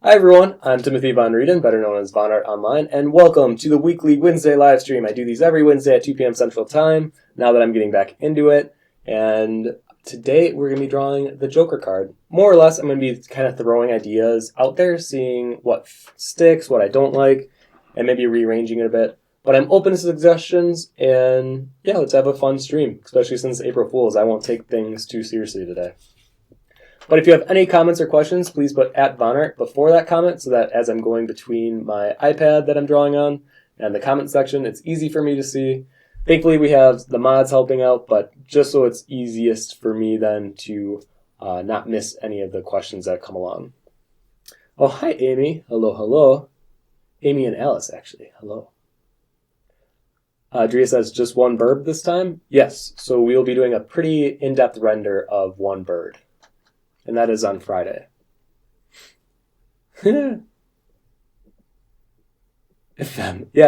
Hi everyone, I'm Timothy Von Rieden, better known as Vonnart Online, and welcome to the weekly Wednesday live stream. I do these every Wednesday at 2 p.m. Central Time, now that I'm getting back into it. And today we're going to be drawing the Joker card. More or less, I'm going to be kind of throwing ideas out there, seeing what sticks, what I don't like, and maybe rearranging it a bit. But I'm open to suggestions, and yeah, let's have a fun stream, especially since April Fool's. I won't take things too seriously today. But if you have any comments or questions, please put @vonnart before that comment so that as I'm going between my iPad that I'm drawing on and the comment section, it's easy for me to see. Thankfully, we have the mods helping out, but just so it's easiest for me then to not miss any of the questions that come along. Oh, hi, Amy. Hello, hello. Amy and Alice, actually. Hello. Drea says, just one bird this time? Yes, so we'll be doing a pretty in-depth render of one bird. And that is on Friday. Yeah,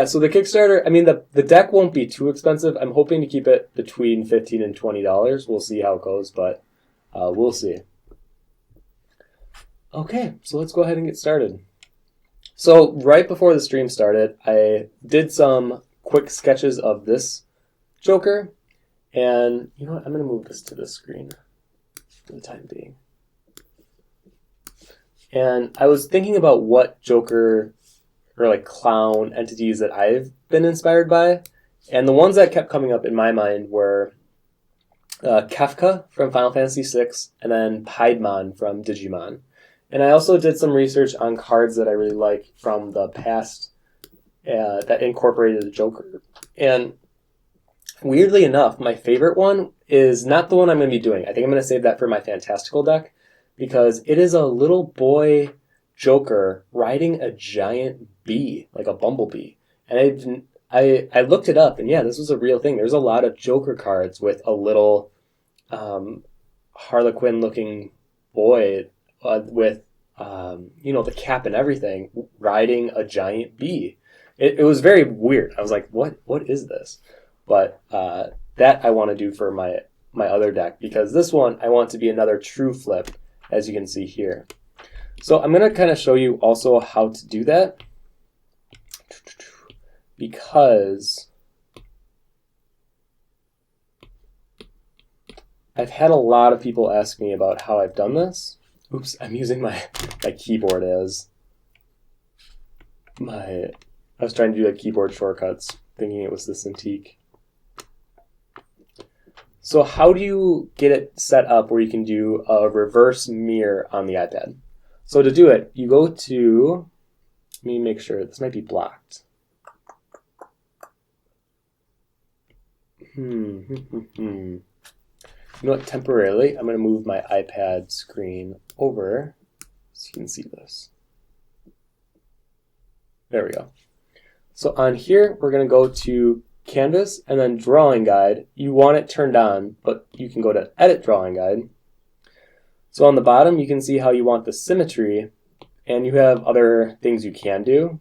so the Kickstarter, I mean, the deck won't be too expensive. I'm hoping to keep it between $15 and $20. We'll see how it goes, but we'll see. Okay, so let's go ahead and get started. So right before the stream started, I did some quick sketches of this Joker. And you know what? I'm going to move this to the screen for the time being. And I was thinking about what Joker or like clown entities that I've been inspired by. And the ones that kept coming up in my mind were Kefka from Final Fantasy VI and then Piedmon from Digimon. And I also did some research on cards that I really like from the past that incorporated the Joker. And weirdly enough, my favorite one is not the one I'm going to be doing. I think I'm going to save that for my Fantastical deck, because it is a little boy Joker riding a giant bee, like a bumblebee. And I looked it up, and yeah, this was a real thing. There's a lot of Joker cards with a little Harlequin-looking boy with, the cap and everything, riding a giant bee. It was very weird. I was like, what is this? But that I want to do for my other deck, because this one I want to be another true flip, as you can see here. So I'm going to kind of show you also how to do that, because I've had a lot of people ask me about how I've done this. Oops, I'm using my keyboard as I was trying to do keyboard shortcuts, thinking it was the Cintiq. So how do you get it set up where you can do a reverse mirror on the iPad? So to do it, you go to, let me make sure, this might be blocked. You know what, temporarily, I'm going to move my iPad screen over so you can see this. There we go. So on here, we're going to go to Canvas and then Drawing Guide. You want it turned on, but you can go to Edit Drawing Guide. So on the bottom, you can see how you want the symmetry, and you have other things you can do.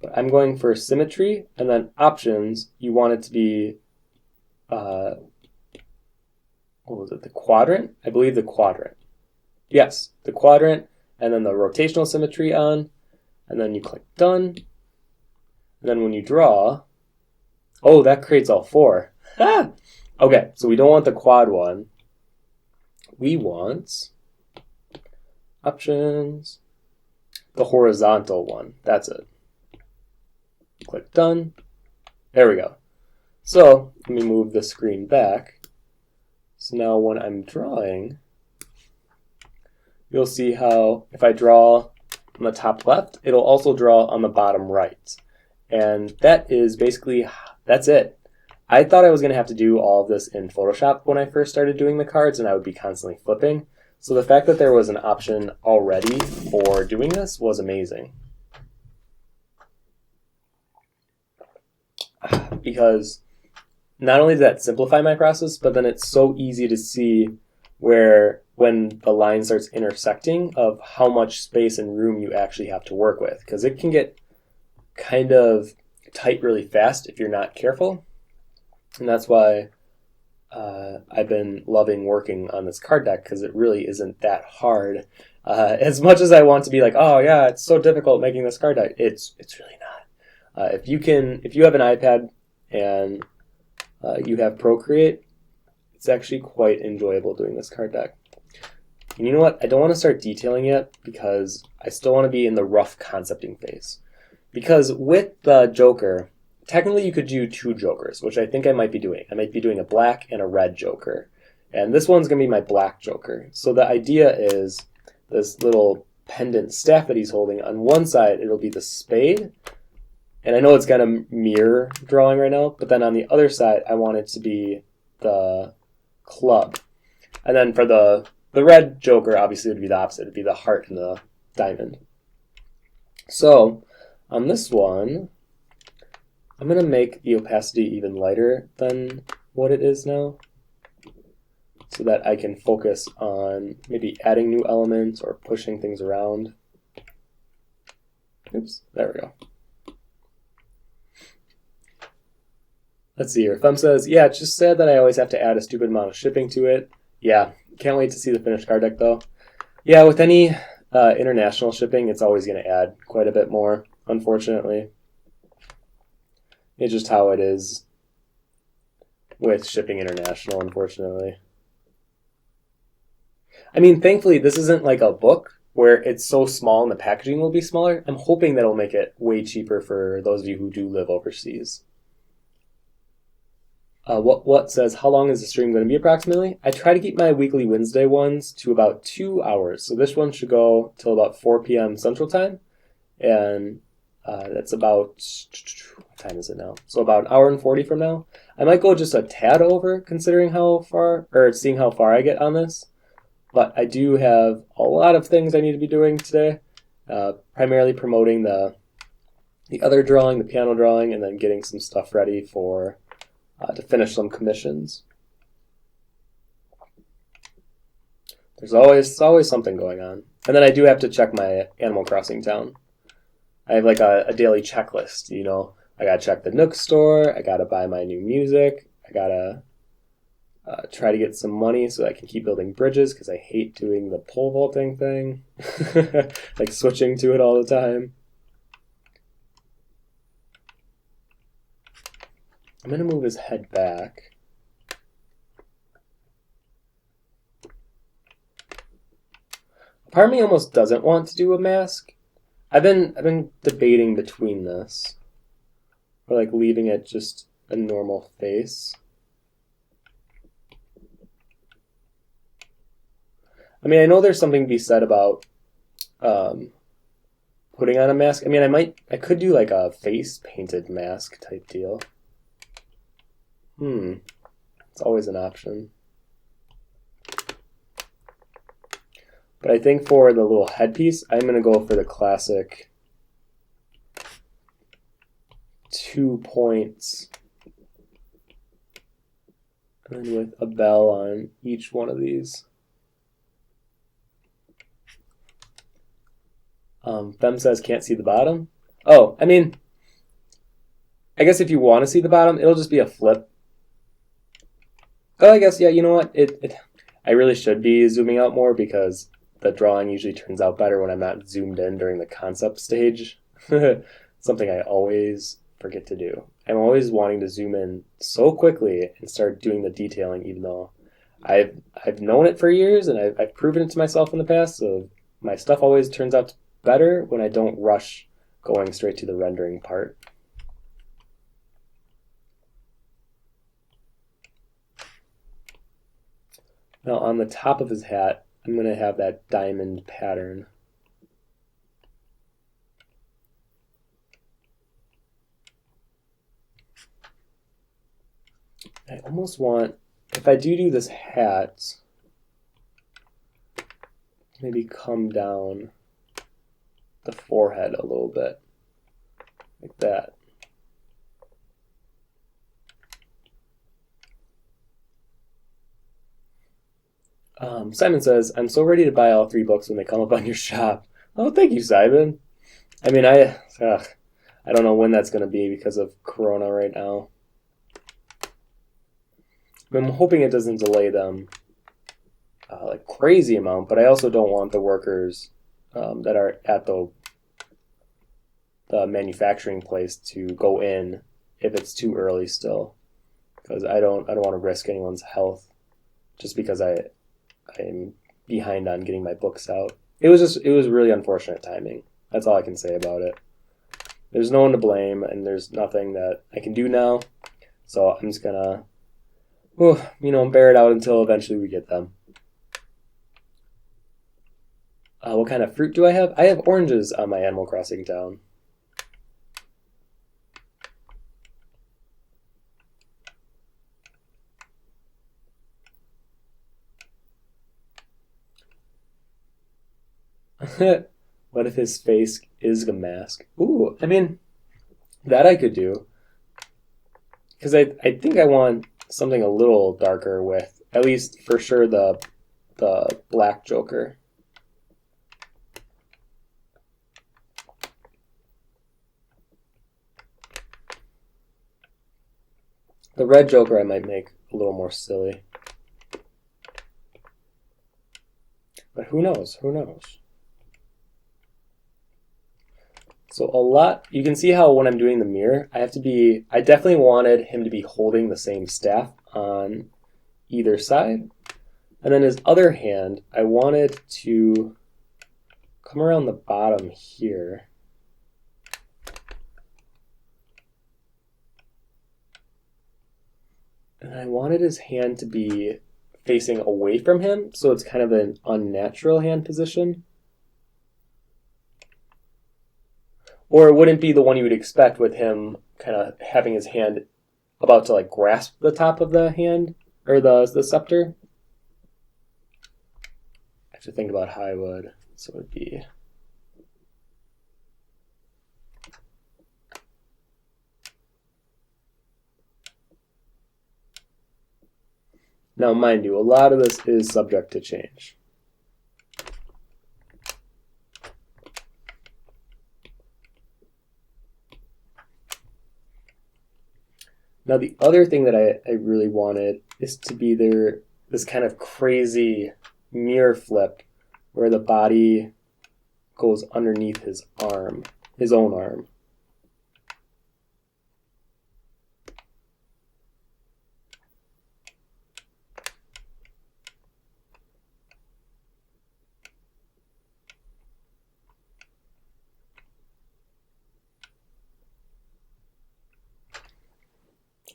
But I'm going for symmetry, and then options, you want it to be, what was it, the quadrant? I believe the quadrant. Yes, the quadrant, and then the rotational symmetry on, and then you click Done. And then when you draw, oh, that creates all four. Ah! Okay, so we don't want the quad one. We want options, the horizontal one. That's it. Click Done. There we go. So let me move the screen back. So now when I'm drawing, you'll see how if I draw on the top left, it'll also draw on the bottom right. And that is basically, that's it. I thought I was going to have to do all of this in Photoshop when I first started doing the cards, and I would be constantly flipping. So the fact that there was an option already for doing this was amazing. Because not only did that simplify my process, but then it's so easy to see where, when the line starts intersecting, of how much space and room you actually have to work with. Because it can get kind of tight really fast if you're not careful. And that's why I've been loving working on this card deck, because it really isn't that hard. As much as I want to be like, oh yeah, it's so difficult making this card deck, it's really not. If you have an iPad and you have Procreate, it's actually quite enjoyable doing this card deck. And you know what? I don't want to start detailing yet because I still want to be in the rough concepting phase. Because with the Joker, technically you could do 2 Jokers, which I think I might be doing. I might be doing a black and a red Joker. And this one's going to be my black Joker. So the idea is this little pendant staff that he's holding. On one side, it'll be the spade. And I know it's got a mirror drawing right now, but then on the other side, I want it to be the club. And then for the red Joker, obviously, it would be the opposite. It would be the heart and the diamond. So on this one, I'm going to make the opacity even lighter than what it is now so that I can focus on maybe adding new elements or pushing things around. Oops, there we go. Let's see here. Thumb says, yeah, it's just sad that I always have to add a stupid amount of shipping to it. Yeah, can't wait to see the finished card deck, though. Yeah, with any international shipping, it's always going to add quite a bit more, unfortunately. It's just how it is with shipping international, unfortunately. I mean, thankfully, this isn't like a book where it's so small and the packaging will be smaller. I'm hoping that'll make it way cheaper for those of you who do live overseas. What says, how long is the stream going to be approximately? I try to keep my weekly Wednesday ones to about 2 hours. So this one should go till about 4 p.m. Central Time. And that's about, what time is it now? So about an hour and 40 from now. I might go just a tad over considering how far, or seeing how far I get on this. But I do have a lot of things I need to be doing today. Primarily promoting the other drawing, the piano drawing, and then getting some stuff ready for to finish some commissions. There's always something going on. And then I do have to check my Animal Crossing town. I have like a daily checklist, you know. I gotta check the Nook store, I gotta buy my new music, I gotta try to get some money so I can keep building bridges because I hate doing the pole vaulting thing. Like switching to it all the time. I'm going to move his head back. Part of me almost doesn't want to do a mask. I've been debating between this or like leaving it just a normal face. I mean, I know there's something to be said about putting on a mask. I mean, I could do like a face painted mask type deal. It's always an option. But I think for the little headpiece, I'm going to go for the classic 2 points and with a bell on each one of these. Fem says can't see the bottom. Oh, I mean, I guess if you want to see the bottom, it'll just be a flip. Oh, I guess, yeah, you know what? I really should be zooming out more because the drawing usually turns out better when I'm not zoomed in during the concept stage. Something I always forget to do. I'm always wanting to zoom in so quickly and start doing the detailing, even though I've known it for years and I've proven it to myself in the past, so my stuff always turns out better when I don't rush going straight to the rendering part. Now on the top of his hat, I'm going to have that diamond pattern. I almost want, if I do this hat, maybe come down the forehead a little bit, like that. Simon says, I'm so ready to buy all 3 books when they come up on your shop. Oh, thank you, Simon. I mean, I don't know when that's going to be because of Corona right now. I'm hoping it doesn't delay them like crazy amount, but I also don't want the workers that are at the manufacturing place to go in if it's too early still, because I don't want to risk anyone's health just because I'm behind on getting my books out. It was really unfortunate timing. That's all I can say about it. There's no one to blame, and there's nothing that I can do now. So I'm just gonna, bear it out until eventually we get them. What kind of fruit do I have? I have oranges on my Animal Crossing town. What if his face is a mask? Ooh, I mean, that I could do. Because I think I want something a little darker with, at least for sure, the black Joker. The red Joker I might make a little more silly. But who knows? Who knows? So a lot, you can see how when I'm doing the mirror, I definitely wanted him to be holding the same staff on either side. And then his other hand, I wanted to come around the bottom here. And I wanted his hand to be facing away from him, so it's kind of an unnatural hand position. Or it wouldn't be the one you would expect with him kind of having his hand about to like grasp the top of the hand, or the scepter. I have to think about how I would. So it would be... Now, mind you, a lot of this is subject to change. Now, the other thing that I really wanted is to be this kind of crazy mirror flip where the body goes underneath his arm, his own arm.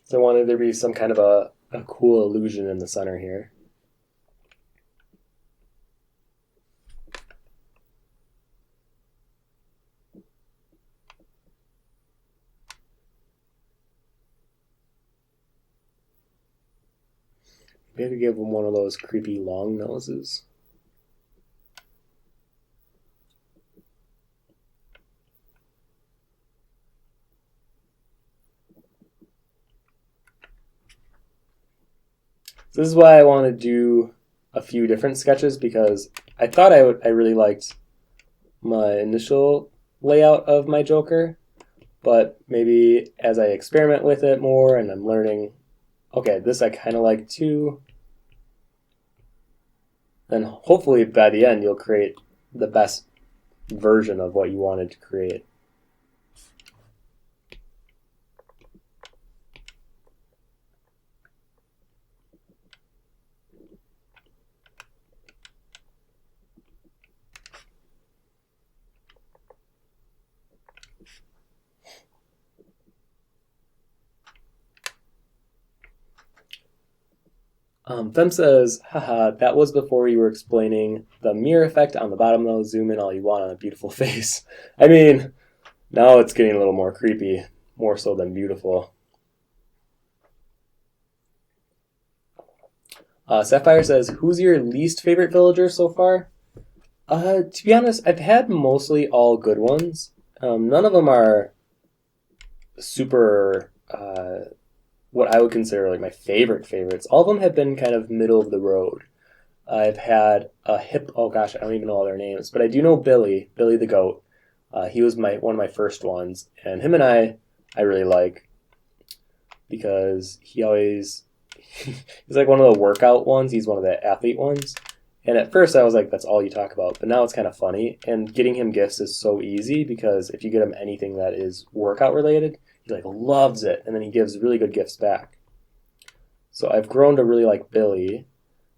So I wanted there to be some kind of a cool illusion in the center here. Maybe I could give him one of those creepy long noses. This is why I want to do a few different sketches, because I thought I really liked my initial layout of my Joker, but maybe as I experiment with it more and I'm learning, okay, this I kind of like too, then hopefully by the end you'll create the best version of what you wanted to create. Fem says, haha, that was before you were explaining the mirror effect on the bottom though. Zoom in all you want on a beautiful face. I mean, now it's getting a little more creepy, more so than beautiful. Sapphire says, who's your least favorite villager so far? To be honest, I've had mostly all good ones. None of them are super... what I would consider like my favorites. All of them have been kind of middle of the road. I've had a oh gosh, I don't even know all their names, but I do know Billy the goat. He was one of my first ones, and him and I really like, because he's like one of the workout ones. He's one of the athlete ones, And at first I was like, that's all you talk about. But now it's kind of funny. And getting him gifts is so easy because if you get him anything that is workout related, he like loves it. And then he gives really good gifts back. So I've grown to really like Billy.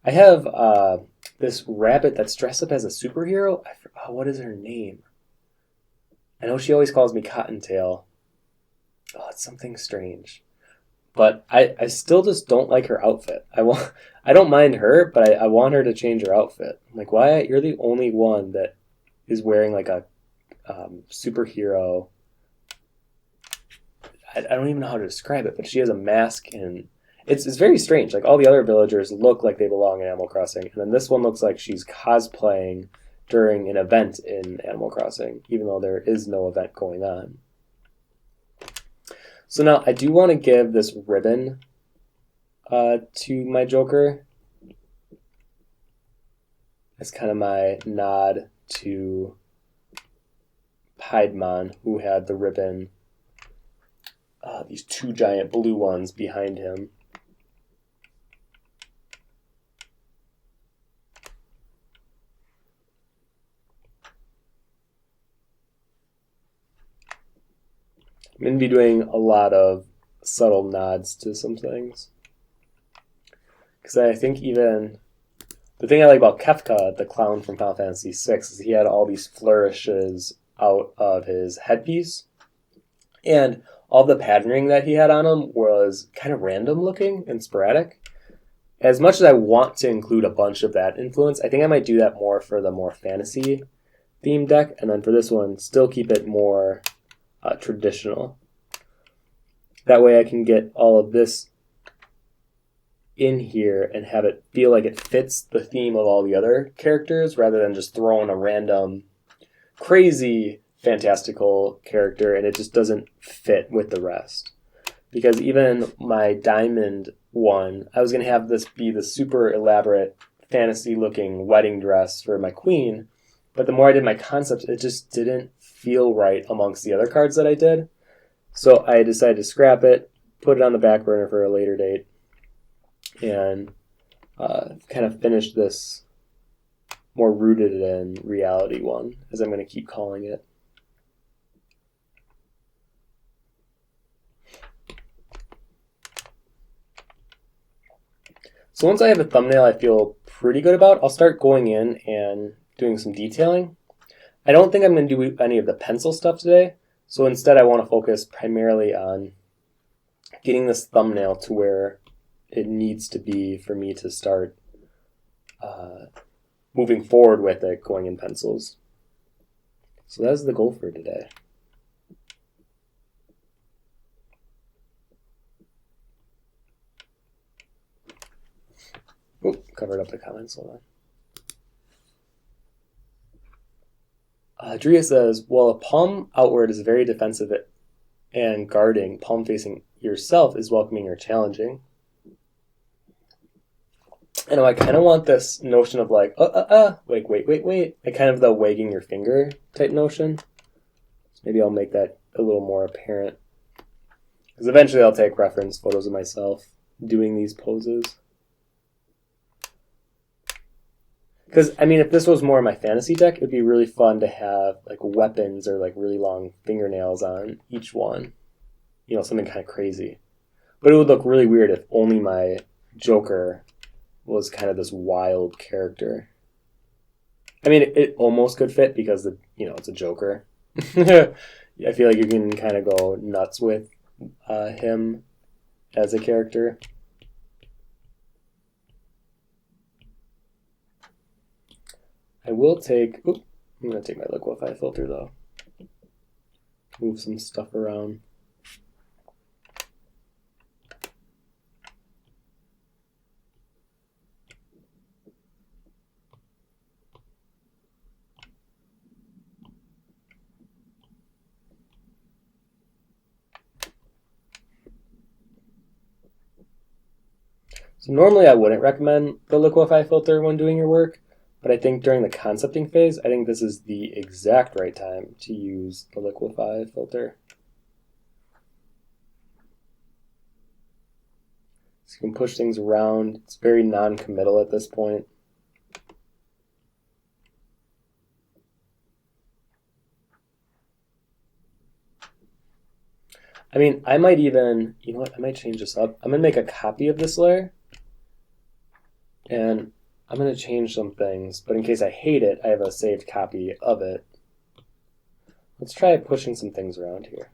I have this rabbit that's dressed up as a superhero. What is her name? I know she always calls me Cottontail. Oh, it's something strange. But I still just don't like her outfit. I don't mind her, but I want her to change her outfit. I'm like, why? You're the only one that is wearing like a superhero. I don't even know how to describe it, but she has a mask and it's very strange. Like all the other villagers look like they belong in Animal Crossing, and then this one looks like she's cosplaying during an event in Animal Crossing, even though there is no event going on. So now I do want to give this ribbon to my Joker. It's kind of my nod to Piedmon, who had the ribbon, these two giant blue ones behind him. I'm going to be doing a lot of subtle nods to some things. Because I think even the thing I like about Kefka, the clown from Final Fantasy VI, is he had all these flourishes out of his headpiece. And all the patterning that he had on him was kind of random looking and sporadic. As much as I want to include a bunch of that influence, I think I might do that more for the more fantasy themed deck. And then for this one, still keep it more traditional. That way I can get all of this in here and have it feel like it fits the theme of all the other characters rather than just throwing a random crazy fantastical character and it just doesn't fit with the rest. Because even my diamond one, I was going to have this be the super elaborate fantasy looking wedding dress for my queen, but the more I did my concepts, it just didn't feel right amongst the other cards that I did. So I decided to scrap it, put it on the back burner for a later date, and kind of finish this more rooted in reality one, as I'm going to keep calling it. So once I have a thumbnail I feel pretty good about, I'll start going in and doing some detailing. I don't think I'm going to do any of the pencil stuff today, so instead I want to focus primarily on getting this thumbnail to where it needs to be for me to start moving forward with it going in pencils. So that's the goal for today. Oh, covered up the comments, hold on. Drea says, well, a palm outward is very defensive and guarding. Palm facing yourself is welcoming or challenging. I know I kind of want this notion of like, wait, like kind of the wagging your finger type notion. So maybe I'll make that a little more apparent. Because eventually I'll take reference photos of myself doing these poses. Because, I mean, if this was more of my fantasy deck, it would be really fun to have, like, weapons or, like, really long fingernails on each one. You know, something kind of crazy. But it would look really weird if only my Joker was kind of this wild character. I mean, it almost could fit because, it's a Joker. I feel like you can kind of go nuts with him as a character. I will take... I'm going to take my liquify filter, though. Move some stuff around. So normally I wouldn't recommend the liquify filter when doing your work, but I think during the concepting phase, I think this is the exact right time to use the liquify filter. So you can push things around. It's very non-committal at this point. I mean, I might even, you know what, I might change this up. I'm going to make a copy of this layer. And I'm going to change some things, but in case I hate it, I have a saved copy of it. Let's try pushing some things around here.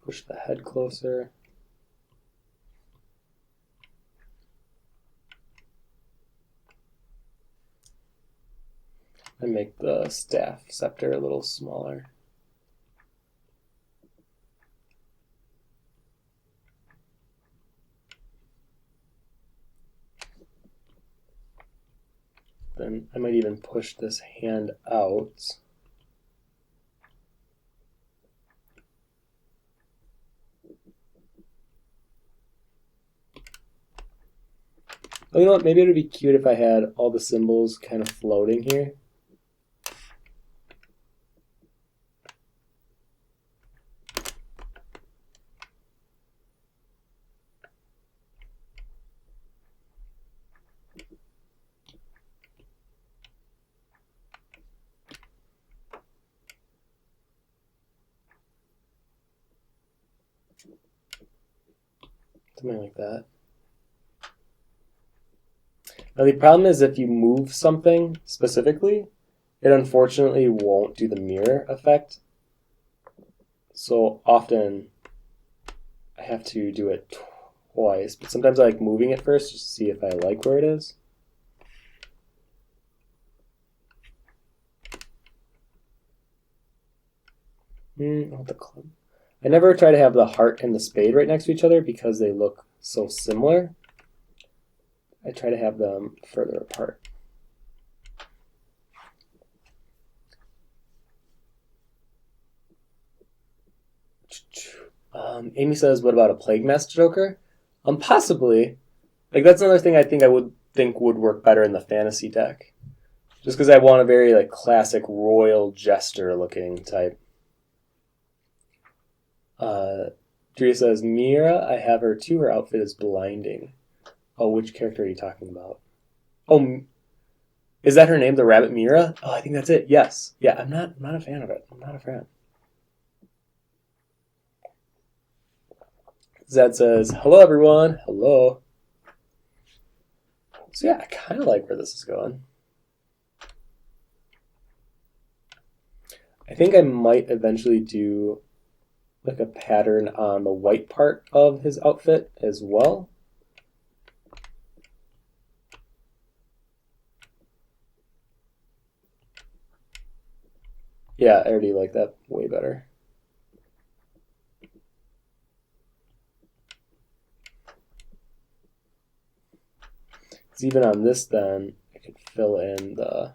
Push the head closer. And make the staff scepter a little smaller. Then I might even push this hand out. Oh, you know what? Maybe it would be cute if I had all the symbols kind of floating here. Something like that. Now the problem is if you move something specifically, it unfortunately won't do the mirror effect. So often I have to do it twice, but sometimes I like moving it first just to see if I like where it is. I never try to have the heart and the spade right next to each other because they look so similar. I try to have them further apart. Amy says, what about a Plague Mask Joker? Possibly. Like, that's another thing I think would work better in the fantasy deck. Just because I want a very like classic royal jester looking type. Drea says, Mira, I have her too. Her outfit is blinding. Oh, which character are you talking about? Oh, is that her name, the Rabbit Mira? Oh, I think that's it. Yes. Yeah, I'm not a fan of it. I'm not a fan. Zed says, hello, everyone. Hello. So yeah, I kind of like where this is going. I think I might eventually do like a pattern on the white part of his outfit as well. Yeah, I already like that way better. Because even on this then, I could fill in the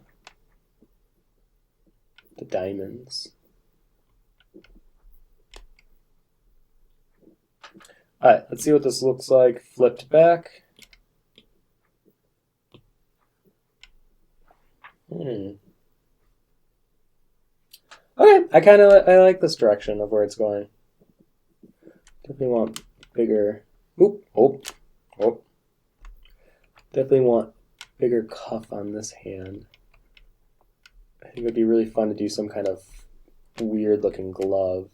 diamonds. Alright, let's see what this looks like flipped back. Okay, I like this direction of where it's going. Definitely want bigger. Definitely want bigger cuff on this hand. I think it would be really fun to do some kind of weird looking glove.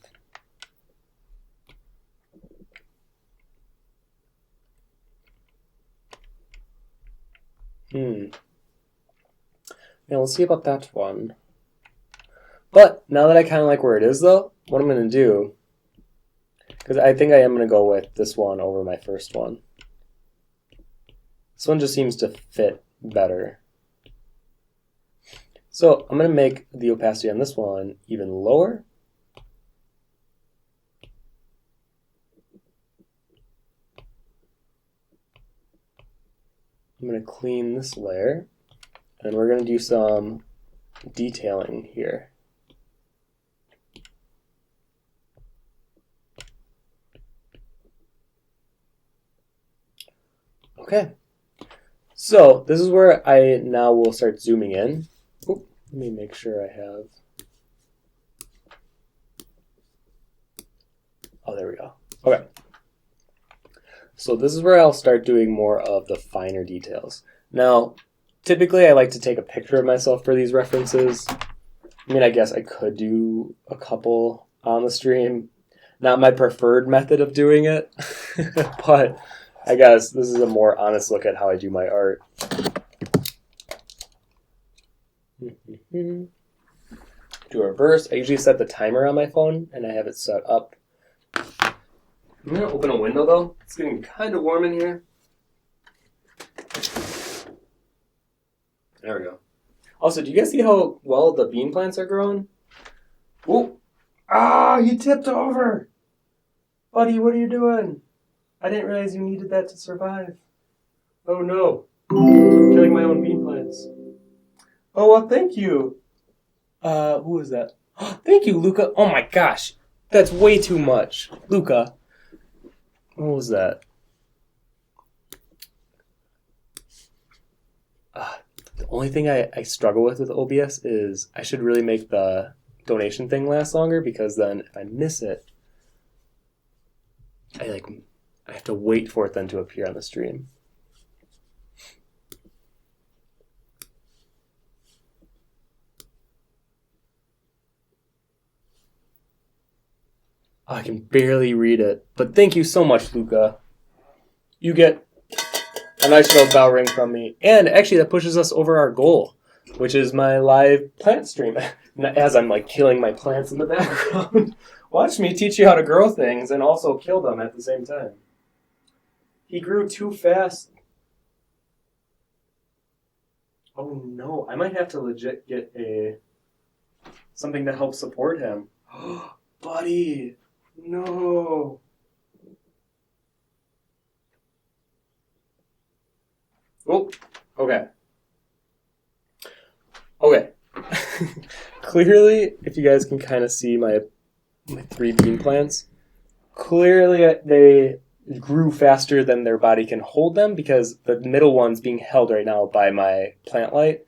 Now let's see about that one. But now that I kind of like where it is though, what I'm going to do, because I think I am going to go with this one over my first one. This one just seems to fit better. So I'm going to make the opacity on this one even lower. I'm going to clean this layer, and we're going to do some detailing here. Okay, so this is where I now will start zooming in. Let me make sure I have... Oh, there we go. Okay. So this is where I'll start doing more of the finer details. Now, typically I like to take a picture of myself for these references. I mean, I guess I could do a couple on the stream. Not my preferred method of doing it, but I guess this is a more honest look at how I do my art. Do a reverse. I usually set the timer on my phone, and I have it set up. I'm going to open a window, though. It's getting kind of warm in here. There we go. Also, do you guys see how well the bean plants are growing? Oh! Ah, you tipped over! Buddy, what are you doing? I didn't realize you needed that to survive. Oh no. I'm killing my own bean plants. Oh, well, thank you. Who is that? Thank you, Luca. Oh my gosh. That's way too much. Luca. What was that? The only thing I struggle with OBS is I should really make the donation thing last longer, because then if I miss it, I have to wait for it then to appear on the stream. Oh, I can barely read it, but thank you so much, Luca. You get a nice little bell ring from me, and actually that pushes us over our goal, which is my live plant stream. As I'm killing my plants in the background. Watch me teach you how to grow things and also kill them at the same time. He grew too fast. Oh no, I might have to legit get something to help support him. Buddy, no. Oh, okay. Okay. Clearly, if you guys can kind of see my 3 bean plants, clearly they grew faster than their body can hold them, because the middle one's being held right now by my plant light.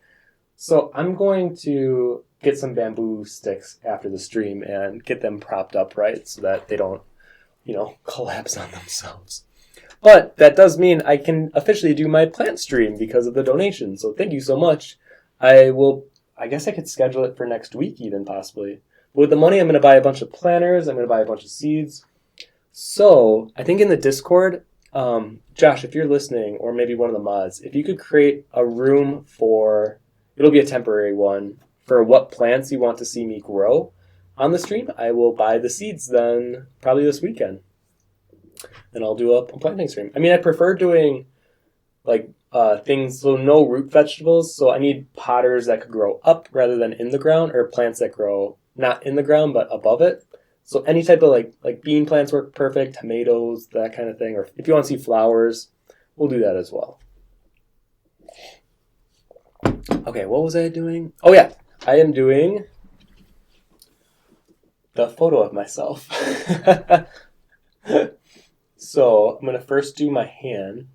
So I'm going to get some bamboo sticks after the stream and get them propped up right so that they don't, collapse on themselves. But that does mean I can officially do my plant stream because of the donation. So thank you so much. I guess I could schedule it for next week even, possibly. But with the money, I'm going to buy a bunch of planters. I'm going to buy a bunch of seeds. So I think in the Discord, Josh, if you're listening, or maybe one of the mods, if you could create a room it'll be a temporary one, for what plants you want to see me grow on the stream, I will buy the seeds then probably this weekend. And I'll do a planting stream. I mean, I prefer doing things, so no root vegetables. So I need potters that could grow up rather than in the ground, or plants that grow not in the ground but above it. So any type of like bean plants work perfect, tomatoes, that kind of thing. Or if you want to see flowers, we'll do that as well. Okay, what was I doing? Oh yeah, I am doing the photo of myself. So I'm going to first do my hand.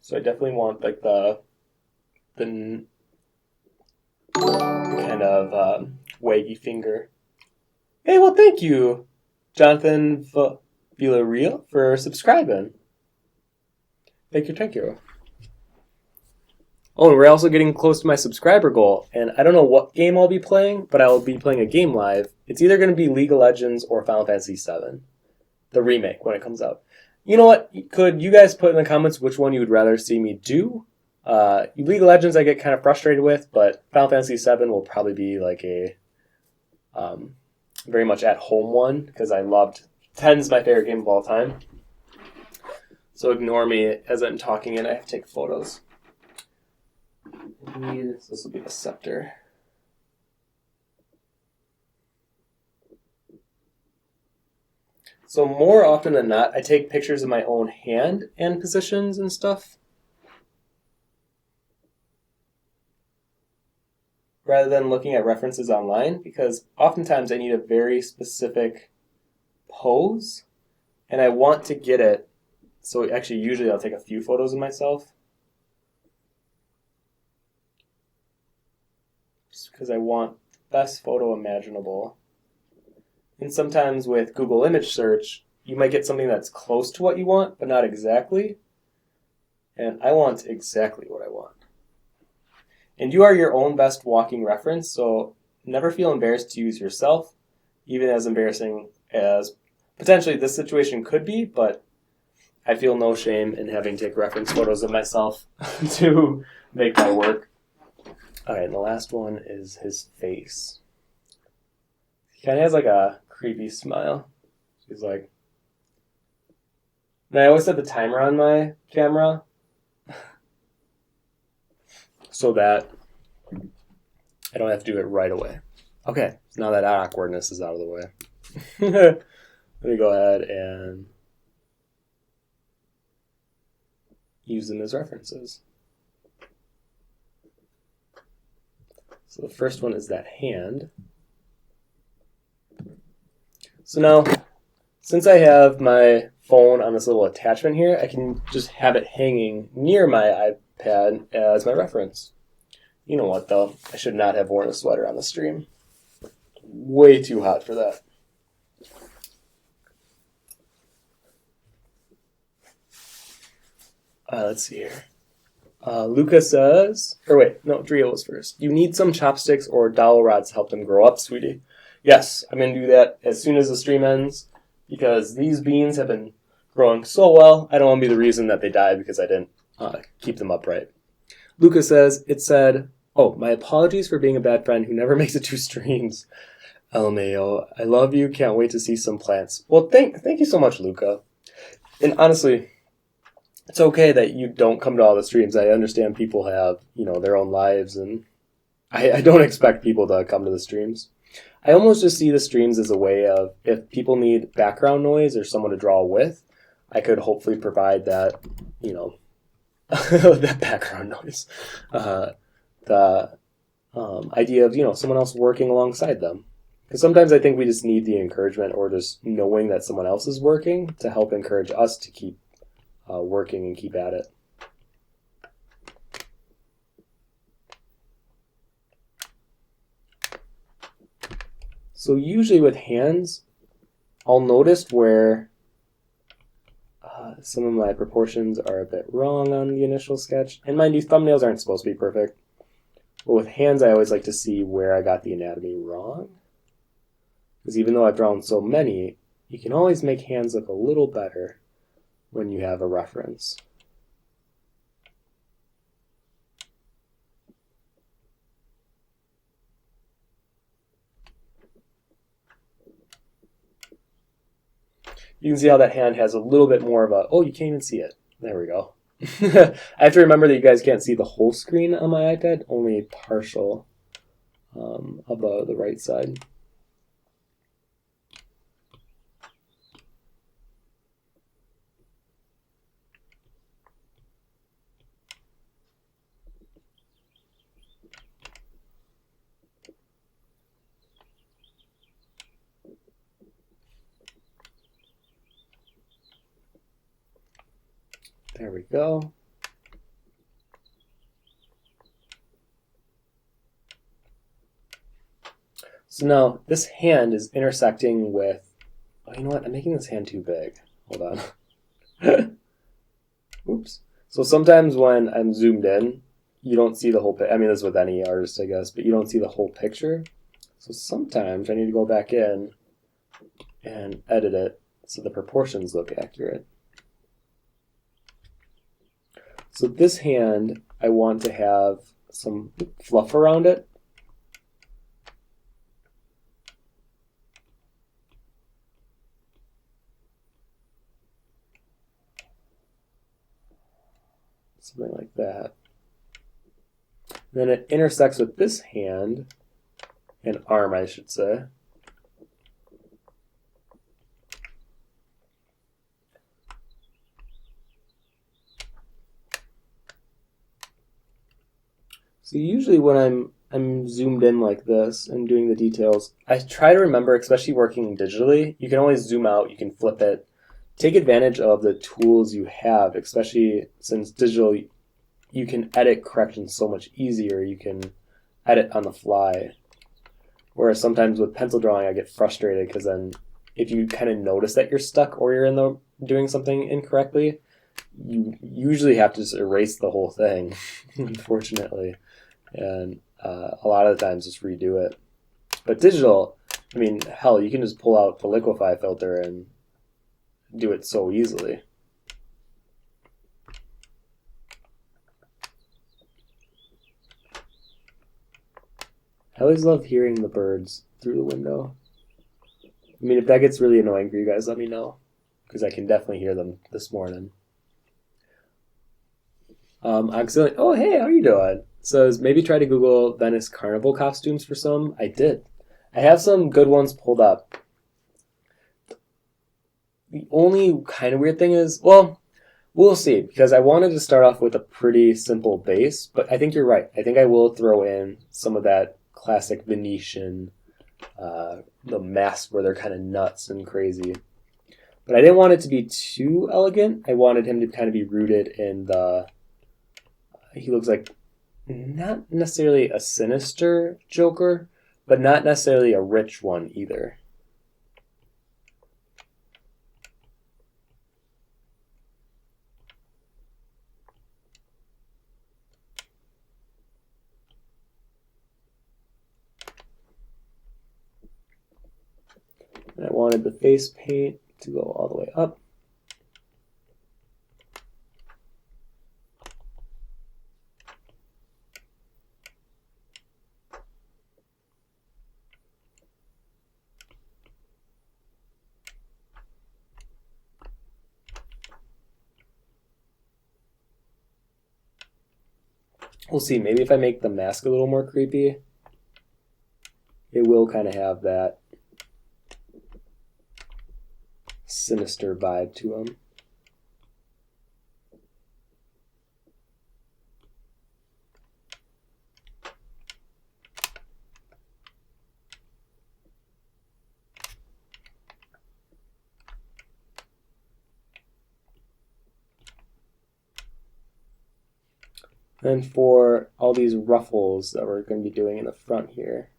So I definitely want the kind of waggy finger. Hey, well, thank you, Jonathan Villarreal, for subscribing. Thank you. Oh, and we're also getting close to my subscriber goal, and I don't know what game I'll be playing, but I'll be playing a game live. It's either going to be League of Legends or Final Fantasy VII, the remake, when it comes out. You know what? Could you guys put in the comments which one you would rather see me do? League of Legends I get kind of frustrated with, but Final Fantasy VII will probably be a very much at-home one, because I loved 10's my favorite game of all time. So ignore me as I'm talking and I have to take photos. This will be the scepter. So more often than not, I take pictures of my own hand and positions and stuff, rather than looking at references online, because oftentimes I need a very specific pose, and I want to get it. So actually, usually I'll take a few photos of myself, just because I want the best photo imaginable. And sometimes with Google image search, you might get something that's close to what you want, but not exactly. and I want exactly what I want. And you are your own best walking reference, so never feel embarrassed to use yourself, even as embarrassing as potentially this situation could be, but I feel no shame in having to take reference photos of myself to make my work. All right, and the last one is his face. He kind of has like a creepy smile. He's like, and I always set the timer on my camera so that I don't have to do it right away. Okay, so now that awkwardness is out of the way. Let me go ahead and use them as references. So the first one is that hand. So now, since I have my phone on this little attachment here, I can just have it hanging near my iPad as my reference. You know what, though? I should not have worn a sweater on the stream. Way too hot for that. Let's see here. Luca says, Drea was first. You need some chopsticks or dowel rods to help them grow up, sweetie. Yes, I'm going to do that as soon as the stream ends, because these beans have been growing so well, I don't want to be the reason that they die because I didn't keep them upright. Luca says, it said, oh, my apologies for being a bad friend who never makes it to streams. LMAO, I love you, can't wait to see some plants. Well, thank you so much, Luca. And honestly, it's okay that you don't come to all the streams. I understand people have, their own lives, and I don't expect people to come to the streams. I almost just see the streams as a way of, if people need background noise or someone to draw with, I could hopefully provide that, that background noise. The idea of, someone else working alongside them. Because sometimes I think we just need the encouragement or just knowing that someone else is working to help encourage us to keep working and keep at it. So usually with hands, I'll notice where some of my proportions are a bit wrong on the initial sketch. And mind you, thumbnails aren't supposed to be perfect. But with hands, I always like to see where I got the anatomy wrong. Because even though I've drawn so many, you can always make hands look a little better when you have a reference. You can see how that hand has a little bit more of a, oh, you can't even see it. There we go. I have to remember that you guys can't see the whole screen on my iPad, only a partial of the right side. There we go. So now this hand is intersecting with, oh, you know what? I'm making this hand too big. Hold on. Oops. So sometimes when I'm zoomed in, you don't see the whole picture. I mean, this is with any artist, I guess, but you don't see the whole picture. So sometimes I need to go back in and edit it so the proportions look accurate. So this hand, I want to have some fluff around it. Something like that. Then it intersects with this hand, and arm, I should say. So usually when I'm zoomed in like this and doing the details, I try to remember, especially working digitally, you can always zoom out, you can flip it. Take advantage of the tools you have, especially since digital, you can edit corrections so much easier. You can edit on the fly. Whereas sometimes with pencil drawing, I get frustrated because then if you kind of notice that you're stuck or you're doing something incorrectly, you usually have to just erase the whole thing, unfortunately. And a lot of the times just redo it. But digital, I mean, hell, you can just pull out the liquify filter and do it so easily. I always love hearing the birds through the window. I mean, if that gets really annoying for you guys, let me know, because I can definitely hear them this morning. Accidentally, oh, hey, how you doing? It says, maybe try to Google Venice Carnival costumes for some. I did. I have some good ones pulled up. The only kind of weird thing is, well, we'll see, because I wanted to start off with a pretty simple base, but I think you're right. I think I will throw in some of that classic Venetian, the masks where they're kind of nuts and crazy. But I didn't want it to be too elegant. I wanted him to kind of be rooted in the... He looks like not necessarily a sinister Joker, but not necessarily a rich one either. And I wanted the face paint to go all the way up. We'll see, maybe if I make the mask a little more creepy, it will kind of have that sinister vibe to him. And for all these ruffles that we're going to be doing in the front here,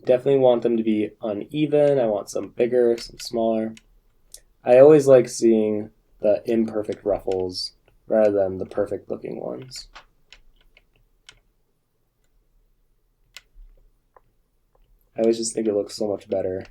definitely want them to be uneven. I want some bigger, some smaller. I always like seeing the imperfect ruffles rather than the perfect looking ones. I always just think it looks so much better.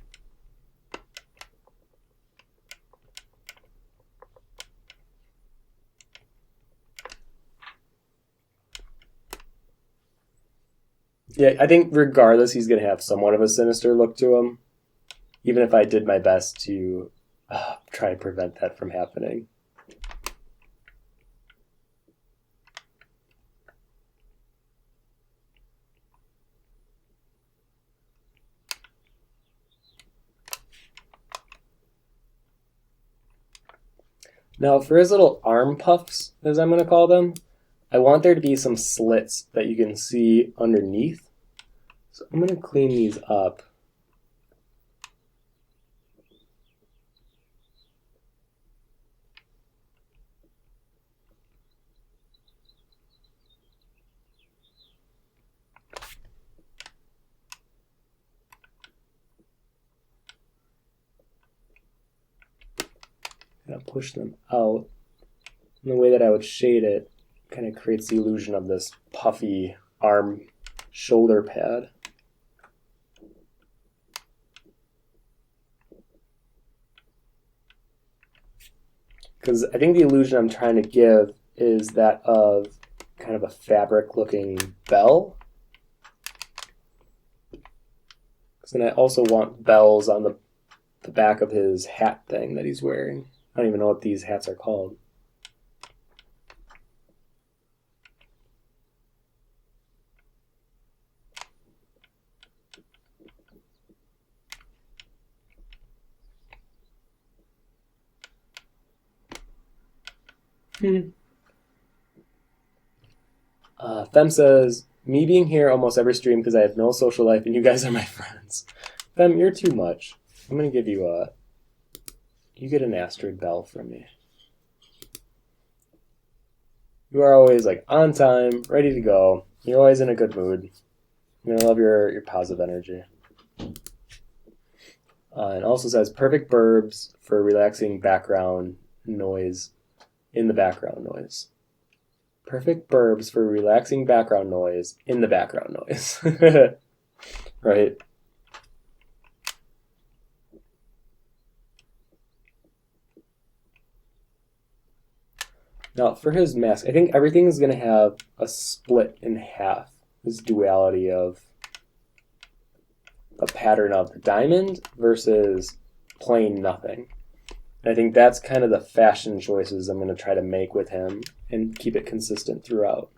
Yeah, I think regardless, he's going to have somewhat of a sinister look to him, even if I did my best to try and prevent that from happening. Now, for his little arm puffs, as I'm going to call them, I want there to be some slits that you can see underneath. So I'm going to clean these up. Kind of push them out. And the way that I would shade it kind of creates the illusion of this puffy arm shoulder pad. Because I think the illusion I'm trying to give is that of kind of a fabric looking bell. Because then I also want bells on the back of his hat thing that he's wearing. I don't even know what these hats are called. Fem says, me being here almost every stream because I have no social life and you guys are my friends. Fem, you're too much. I'm going to give you you get an asteroid bell from me. You are always like on time, ready to go. You're always in a good mood. I love your positive energy. And also says perfect verbs for relaxing background noise in the background noise. Perfect verbs for relaxing background noise in the background noise. Right? Now, for his mask, I think everything is going to have a split in half. This duality of a pattern of the diamond versus plain nothing. And I think that's kind of the fashion choices I'm going to try to make with him and keep it consistent throughout.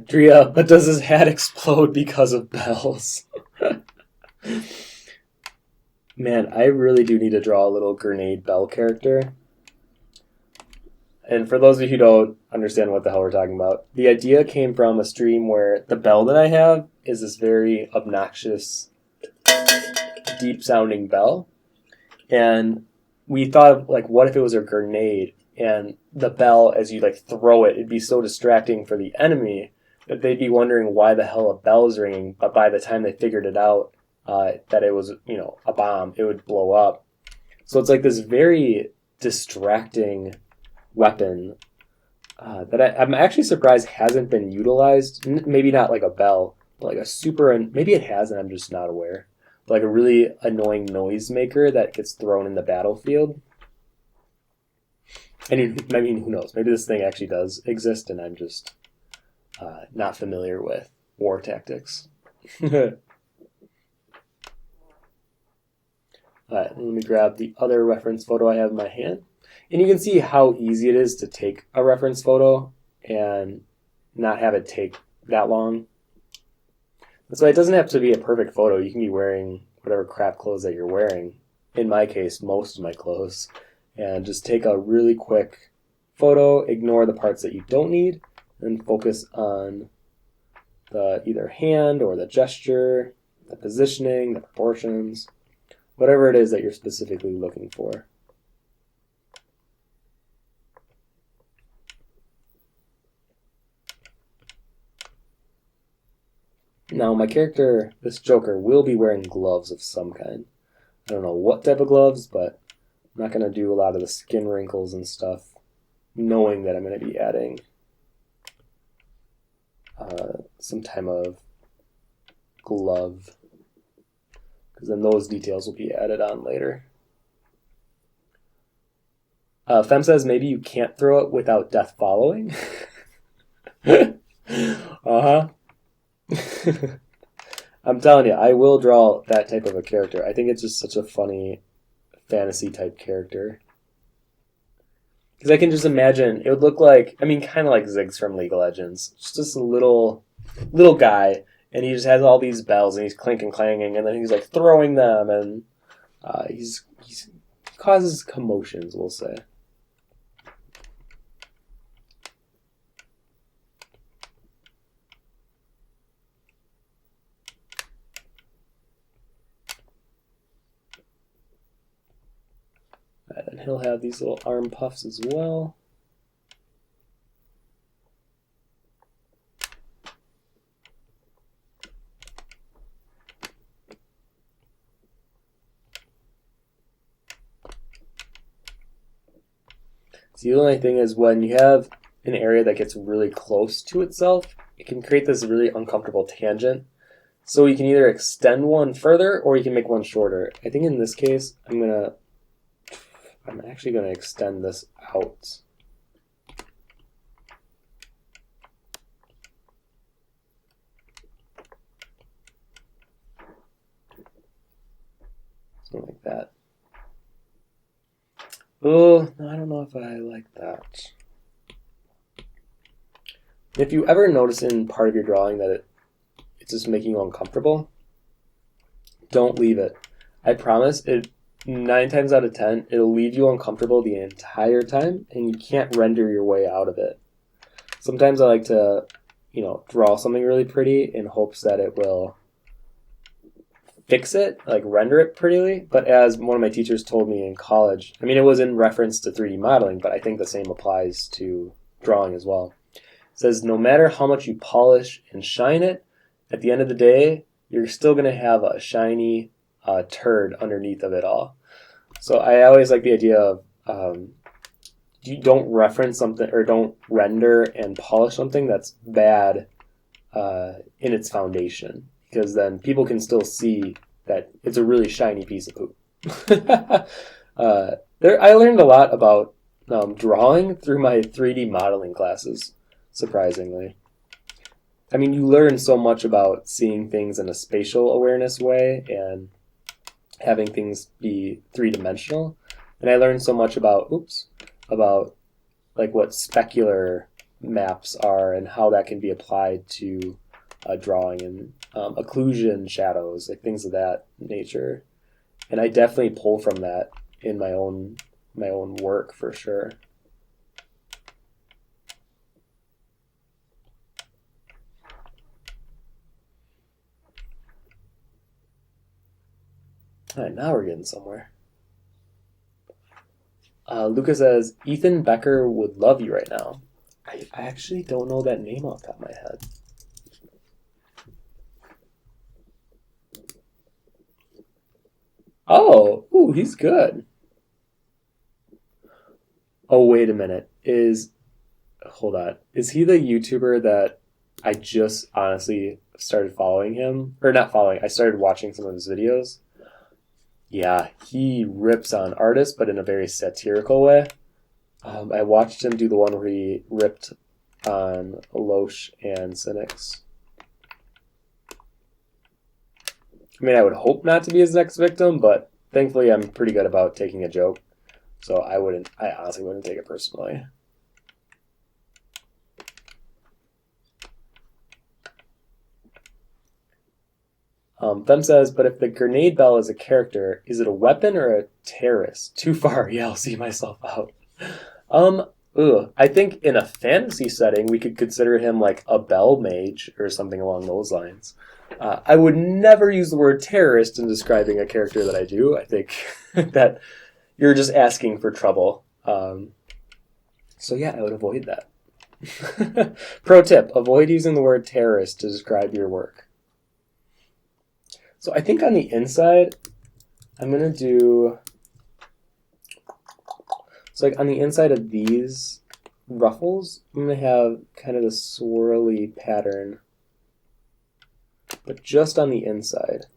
Drea, but does his hat explode because of bells? Man, I really do need to draw a little grenade bell character. And for those of you who don't understand what the hell we're talking about, the idea came from a stream where the bell that I have is this very obnoxious, deep-sounding bell. And we thought of, like, what if it was a grenade? And the bell, as you, like, throw it, it'd be so distracting for the enemy that they'd be wondering why the hell a bell is ringing. But by the time they figured it out, that it was, you know, a bomb, it would blow up. So it's like this very distracting weapon that I'm actually surprised hasn't been utilized. Maybe not like a bell, but like a super, and maybe it has and I'm just not aware. Like a really annoying noisemaker that gets thrown in the battlefield. And I mean, who knows? Maybe this thing actually does exist and I'm just not familiar with war tactics. Alright, let me grab the other reference photo I have in my hand. And you can see how easy it is to take a reference photo and not have it take that long. So it doesn't have to be a perfect photo. You can be wearing whatever crap clothes that you're wearing. In my case, most of my clothes. And just take a really quick photo, ignore the parts that you don't need, and focus on the either hand or the gesture, the positioning, the proportions, whatever it is that you're specifically looking for. Now, my character, this Joker, will be wearing gloves of some kind. I don't know what type of gloves, but I'm not going to do a lot of the skin wrinkles and stuff, knowing that I'm going to be adding some type of glove, because then those details will be added on later. Fem says maybe you can't throw it without death following. Uh-huh. I'm telling you, I will draw that type of a character. I think it's just such a funny fantasy type character. Because I can just imagine, it would look like, I mean, kind of like Ziggs from League of Legends. Just this little guy, and he just has all these bells, and he's clinking, clanging, and then he's like throwing them, and he causes commotions, we'll say. And he'll have these little arm puffs as well. So the only thing is when you have an area that gets really close to itself, it can create this really uncomfortable tangent. So you can either extend one further or you can make one shorter. I think in this case, I'm actually going to extend this out. Something like that. Oh, I don't know if I like that. If you ever notice in part of your drawing that it's just making you uncomfortable, don't leave it. I promise it. 9 times out of 10, it'll leave you uncomfortable the entire time, and you can't render your way out of it. Sometimes I like to, draw something really pretty in hopes that it will fix it, like render it prettily. But as one of my teachers told me in college, I mean, it was in reference to 3D modeling, but I think the same applies to drawing as well. It says, no matter how much you polish and shine it, at the end of the day, you're still going to have a shiny turd underneath of it all. So I always like the idea of you don't reference something or don't render and polish something that's bad in its foundation, because then people can still see that it's a really shiny piece of poop. I learned a lot about drawing through my 3D modeling classes, surprisingly. I mean, you learn so much about seeing things in a spatial awareness way and having things be three-dimensional. And I learned so much about like what specular maps are and how that can be applied to drawing and occlusion shadows, like things of that nature. And I definitely pull from that in my own work for sure. All right, now we're getting somewhere. Luca says, Ethan Becker would love you right now. I actually don't know that name off the top of my head. Oh, ooh, he's good. Oh, wait a minute. Hold on. Is he the YouTuber that I just honestly started following him? Or not following, I started watching some of his videos. Yeah, he rips on artists, but in a very satirical way. I watched him do the one where he ripped on Loesch and Cynics. I mean, I would hope not to be his next victim, but thankfully I'm pretty good about taking a joke. So I honestly wouldn't take it personally. Them says, but if the grenade bell is a character, is it a weapon or a terrorist? Too far. Yeah, I'll see myself out. I think in a fantasy setting, we could consider him like a bell mage or something along those lines. I would never use the word terrorist in describing a character that I do. I think that you're just asking for trouble. So yeah, I would avoid that. Pro tip, avoid using the word terrorist to describe your work. So I think on the inside, I'm going to do... So like on the inside of these ruffles, I'm going to have kind of the swirly pattern, but just on the inside.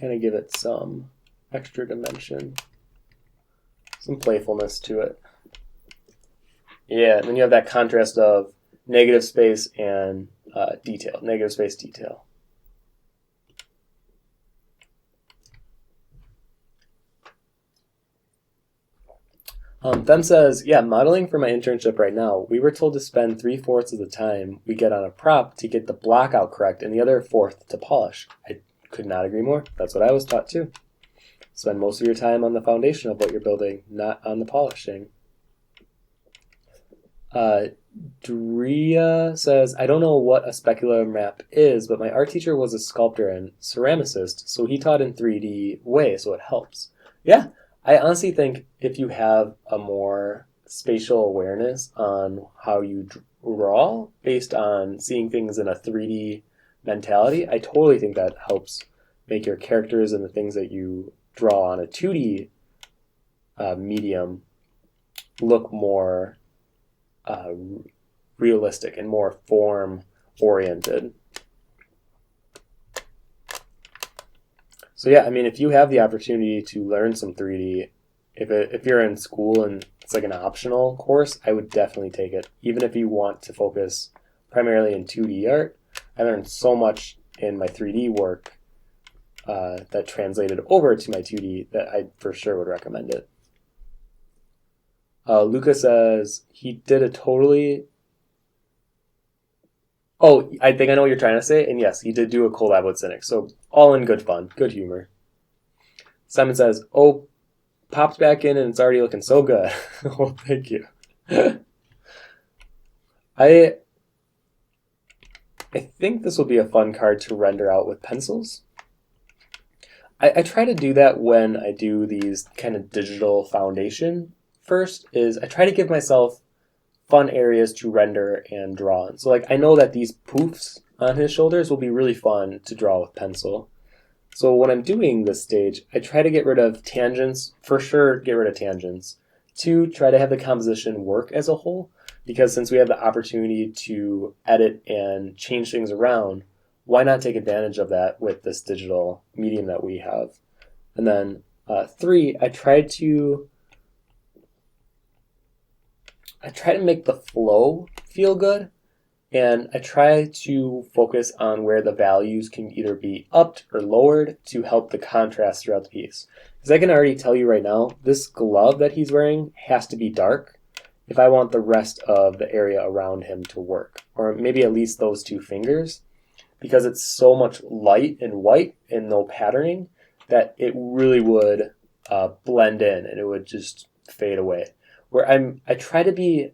Kind of give it some extra dimension, some playfulness to it. Yeah, and then you have that contrast of negative space and detail, negative space detail. Them says, yeah, modeling for my internship right now, we were told to spend 3/4 of the time we get on a prop to get the block out correct and the other 1/4 to polish. I could not agree more. That's what I was taught too. Spend most of your time on the foundation of what you're building, not on the polishing. Drea says, I don't know what a specular map is, but my art teacher was a sculptor and ceramicist, so he taught in 3D way, so it helps. Yeah, I honestly think if you have a more spatial awareness on how you draw based on seeing things in a 3D mentality, I totally think that helps make your characters and the things that you draw on a 2D medium look more realistic and more form-oriented. So yeah, I mean, if you have the opportunity to learn some 3D, if you're in school and it's like an optional course, I would definitely take it. Even if you want to focus primarily in 2D art, I learned so much in my 3D work that translated over to my 2D that I for sure would recommend it. Luca says he did a totally... Oh, I think I know what you're trying to say. And yes, he did do a collab with Cynic. So all in good fun, good humor. Simon says, oh, popped back in and it's already looking so good. Oh, thank you. I think this will be a fun card to render out with pencils. I try to do that when I do these kind of digital foundation. First is I try to give myself fun areas to render and draw on. So like I know that these poofs on his shoulders will be really fun to draw with pencil. So when I'm doing this stage, I try to get rid of tangents. For sure, get rid of tangents. 2, try to have the composition work as a whole, because since we have the opportunity to edit and change things around, why not take advantage of that with this digital medium that we have? And then 3, I try to make the flow feel good, and I try to focus on where the values can either be upped or lowered to help the contrast throughout the piece. Because I can already tell you right now, this glove that he's wearing has to be dark if I want the rest of the area around him to work, or maybe at least those 2 fingers, because it's so much light and white and no patterning that it really would blend in and it would just fade away. Where I try to be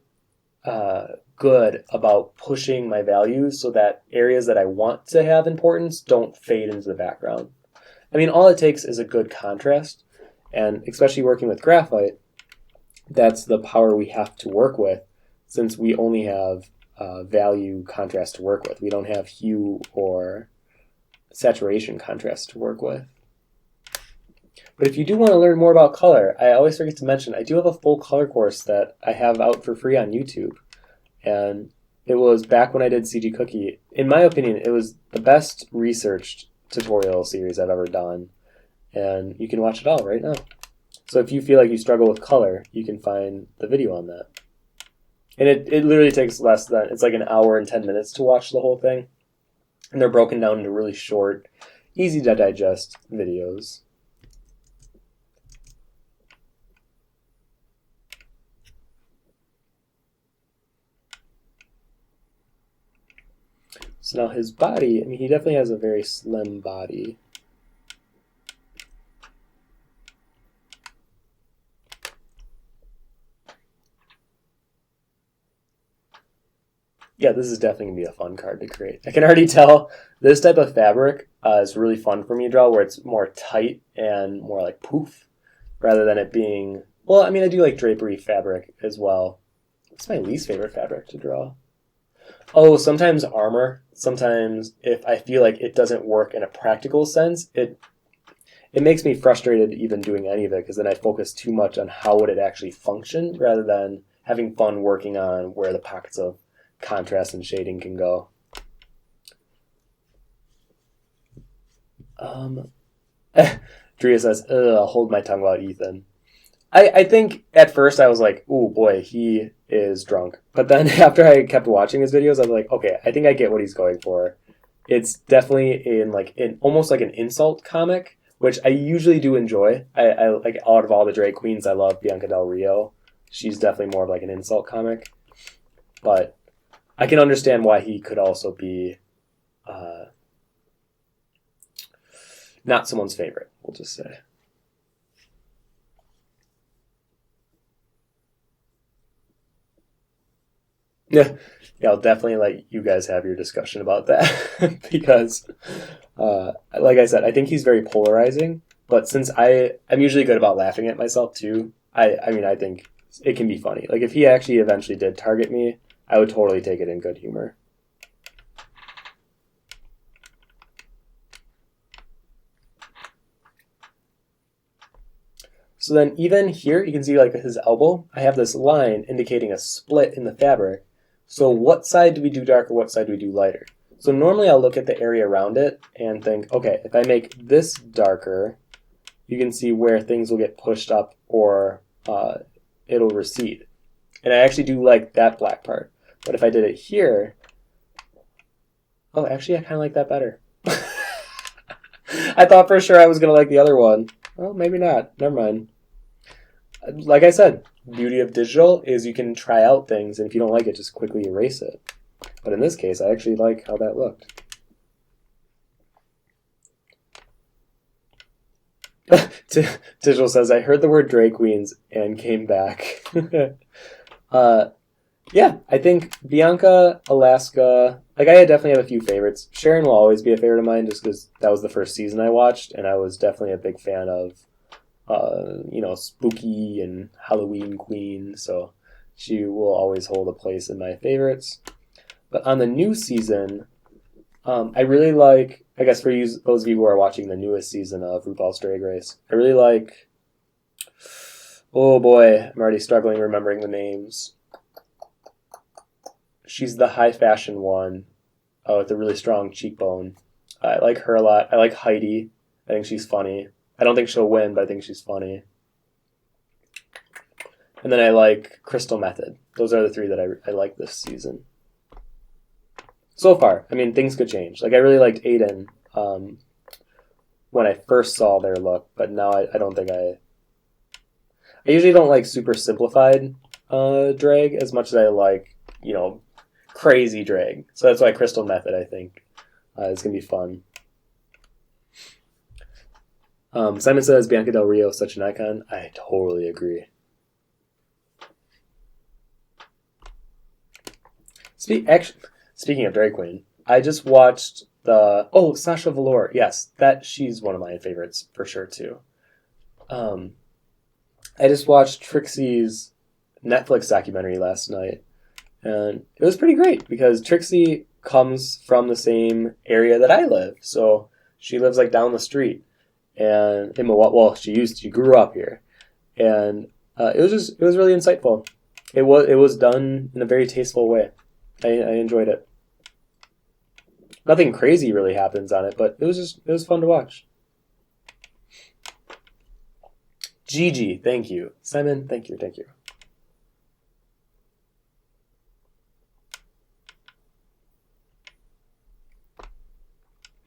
good about pushing my values so that areas that I want to have importance don't fade into the background. I mean, all it takes is a good contrast, and especially working with graphite, that's the power we have to work with, since we only have value contrast to work with. We don't have hue or saturation contrast to work with. But if you do want to learn more about color, I always forget to mention, I do have a full color course that I have out for free on YouTube. And it was back when I did CG Cookie. In my opinion, it was the best researched tutorial series I've ever done. And you can watch it all right now. So if you feel like you struggle with color, you can find the video on that. And it literally takes less than, it's like an hour and 10 minutes to watch the whole thing. And they're broken down into really short, easy to digest videos. So now his body, I mean, he definitely has a very slim body. Yeah, this is definitely going to be a fun card to create. I can already tell this type of fabric is really fun for me to draw, where it's more tight and more like poof, rather than it being, well, I mean, I do like drapery fabric as well. It's my least favorite fabric to draw. Oh, sometimes armor. Sometimes if I feel like it doesn't work in a practical sense, it makes me frustrated even doing any of it, because then I focus too much on how would it actually function rather than having fun working on where the pockets of contrast and shading can go. Drea says, I'll hold my tongue about Ethan. I think at first I was like, oh boy, he is drunk. But then after I kept watching his videos, I was like, okay, I think I get what he's going for. It's definitely in almost like an insult comic, which I usually do enjoy. I like, out of all the drag queens, I love Bianca Del Rio. She's definitely more of like an insult comic. But I can understand why he could also be not someone's favorite, we'll just say. Yeah, I'll definitely let you guys have your discussion about that because, like I said, I think he's very polarizing. But since I'm usually good about laughing at myself too, I mean, I think it can be funny. Like if he actually eventually did target me, I would totally take it in good humor. So then even here, you can see like his elbow, I have this line indicating a split in the fabric. So what side do we do darker, what side do we do lighter? So normally I'll look at the area around it and think, okay, if I make this darker, you can see where things will get pushed up or it'll recede. And I actually do like that black part. But if I did it here, oh, actually I kind of like that better. I thought for sure I was going to like the other one. Well, maybe not. Never mind. Like I said, beauty of digital is you can try out things, and if you don't like it, just quickly erase it. But in this case, I actually like how that looked. Tishel says, I heard the word drag queens and came back. Yeah, I think Bianca, Alaska, like I definitely have a few favorites. Sharon will always be a favorite of mine just because that was the first season I watched, and I was definitely a big fan of, Spooky and Halloween Queen, so she will always hold a place in my favorites. But on the new season, I really like, I guess for those of you who are watching the newest season of RuPaul's Drag Race, I really like, oh boy, I'm already struggling remembering the names. She's the high fashion one with a really strong cheekbone. I like her a lot. I like Heidi. I think she's funny. I don't think she'll win, but I think she's funny. And then I like Crystal Method. Those are the three that I like this season. So far, I mean, things could change. Like, I really liked Aiden when I first saw their look, but now I don't think I usually don't like super simplified drag as much as I like, crazy drag. So that's why Crystal Method, I think, is going to be fun. Simon says, Bianca Del Rio is such an icon. I totally agree. Speaking of drag queen, I just watched Sasha Velour. Yes, she's one of my favorites for sure too. I just watched Trixie's Netflix documentary last night, and it was pretty great because Trixie comes from the same area that I live. So she lives like down the street, and she grew up here, and it was really insightful. It was done in a very tasteful way. I enjoyed it. Nothing crazy really happens on it, but it was fun to watch. Gigi, thank you. Simon, thank you.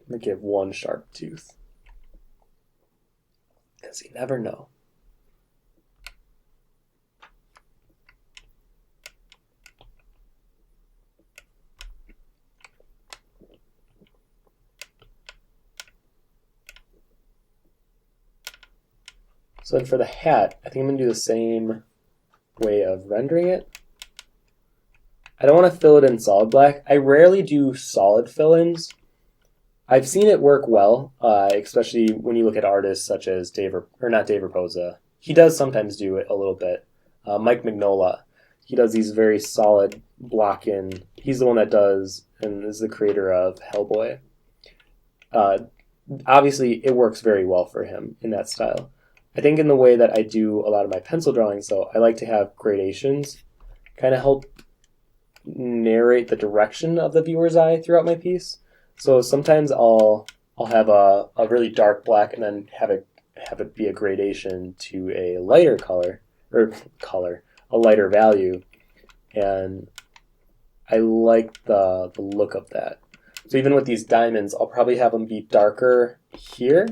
I'm going to give one sharp tooth. Because you never know. So then for the hat, I think I'm going to do the same way of rendering it. I don't want to fill it in solid black. I rarely do solid fill-ins. I've seen it work well, especially when you look at artists such as Dave Raposa. He does sometimes do it a little bit. Mike Mignola, he does these very solid block-in. He's the one that does and is the creator of Hellboy. Obviously, it works very well for him in that style. I think in the way that I do a lot of my pencil drawings, though, I like to have gradations kind of help narrate the direction of the viewer's eye throughout my piece. So sometimes I'll have a really dark black and then have it be a gradation to a lighter a lighter value, and I like the look of that. So even with these diamonds, I'll probably have them be darker here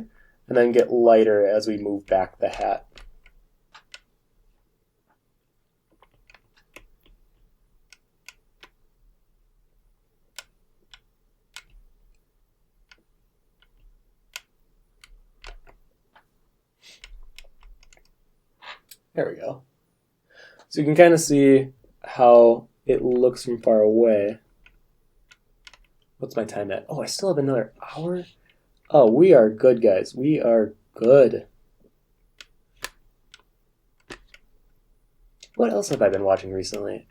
and then get lighter as we move back the hat. There we go. So you can kind of see how it looks from far away. What's my time at? Oh, I still have another hour? Oh, we are good, guys. We are good. What else have I been watching recently?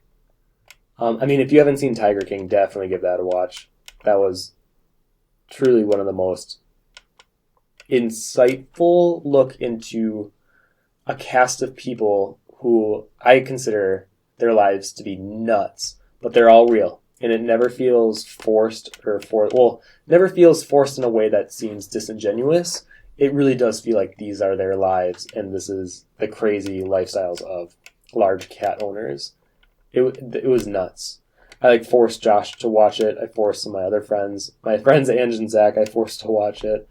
If you haven't seen Tiger King, definitely give that a watch. That was truly one of the most insightful look into a cast of people who I consider their lives to be nuts, but they're all real. And it never feels forced never feels forced in a way that seems disingenuous. It really does feel like these are their lives, and this is the crazy lifestyles of large cat owners. It was nuts. I forced Josh to watch it. I forced some of my other friends, Ange and Zach, I forced to watch it.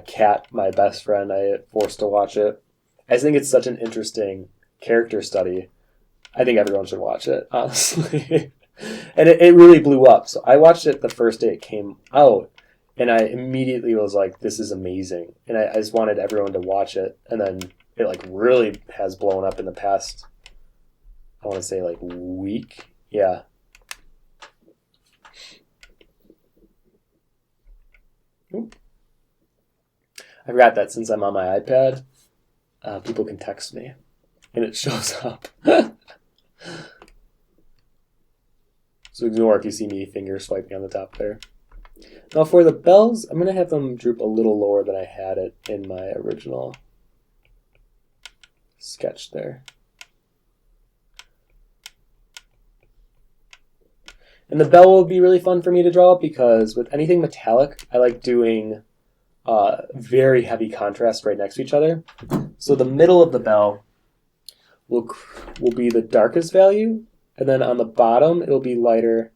Kat, my best friend, I forced to watch it. I think it's such an interesting character study. I think everyone should watch it, honestly. And it really blew up. So I watched it the first day it came out, and I immediately was like, this is amazing. And I just wanted everyone to watch it. And then it like really has blown up in the past, I want to say like week. Yeah. Oop. I forgot that since I'm on my iPad, people can text me, and it shows up. So ignore if you see me finger swiping on the top there. Now for the bells, I'm going to have them droop a little lower than I had it in my original sketch there. And the bell will be really fun for me to draw because with anything metallic, I like doing very heavy contrast right next to each other. So the middle of the bell will be the darkest value, and then on the bottom it'll be lighter,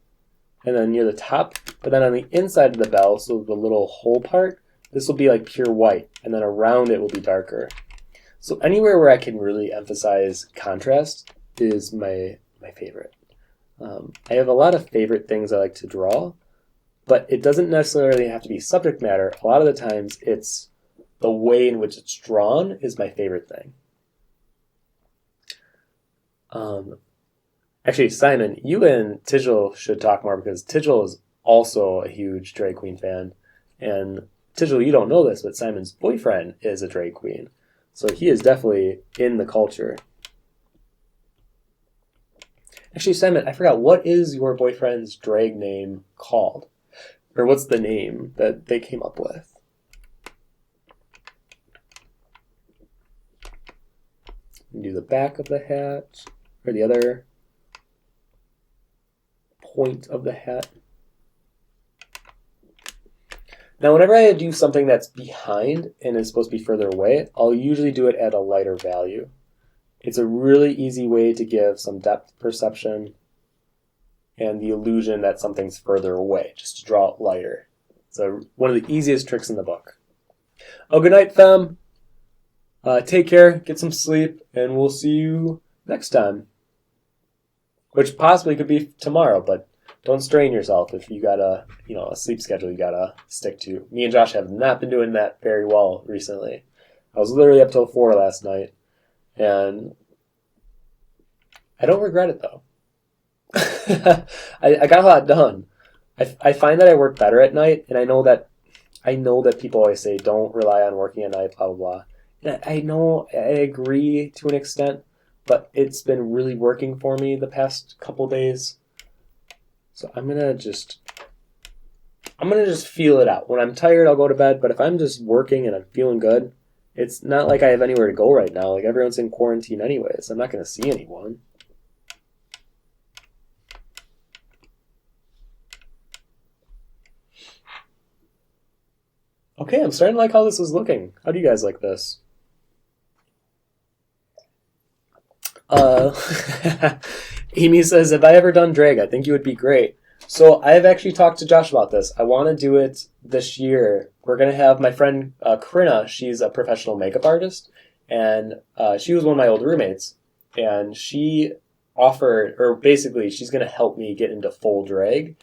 and then near the top, but then on the inside of the bell, so the little hole part, this will be like pure white, and then around it will be darker. So anywhere where I can really emphasize contrast is my favorite. I have a lot of favorite things I like to draw, but it doesn't necessarily have to be subject matter. A lot of the times it's the way in which it's drawn is my favorite thing. Actually, Simon, you and Tigel should talk more because Tigel is also a huge drag queen fan. And Tigel, you don't know this, but Simon's boyfriend is a drag queen. So he is definitely in the culture. Actually, Simon, I forgot, what is your boyfriend's drag name called? Or what's the name that they came up with? Do the back of the hat, or the other point of the hat. Now, whenever I do something that's behind and is supposed to be further away, I'll usually do it at a lighter value. It's a really easy way to give some depth perception and the illusion that something's further away, just to draw it lighter. So one of the easiest tricks in the book. Oh, good night, fam. Take care, get some sleep, and we'll see you next time. Which possibly could be tomorrow, but don't strain yourself if you got a sleep schedule you gotta stick to. Me and Josh have not been doing that very well recently. I was literally up till 4 last night, and I don't regret it though. I got a lot done. I find that I work better at night, and I know that people always say don't rely on working at night, blah blah blah. And I know I agree to an extent, but it's been really working for me the past couple days. So I'm gonna just feel it out. When I'm tired, I'll go to bed. But if I'm just working and I'm feeling good, it's not like I have anywhere to go right now. Like everyone's in quarantine anyways. I'm not gonna see anyone. Okay, I'm starting to like how this is looking. How do you guys like this? Amy says, have I ever done drag? I think you would be great. So I've actually talked to Josh about this. I want to do it this year. We're going to have my friend Corinna. She's a professional makeup artist, and she was one of my old roommates. And she offered, or basically she's going to help me get into full drag.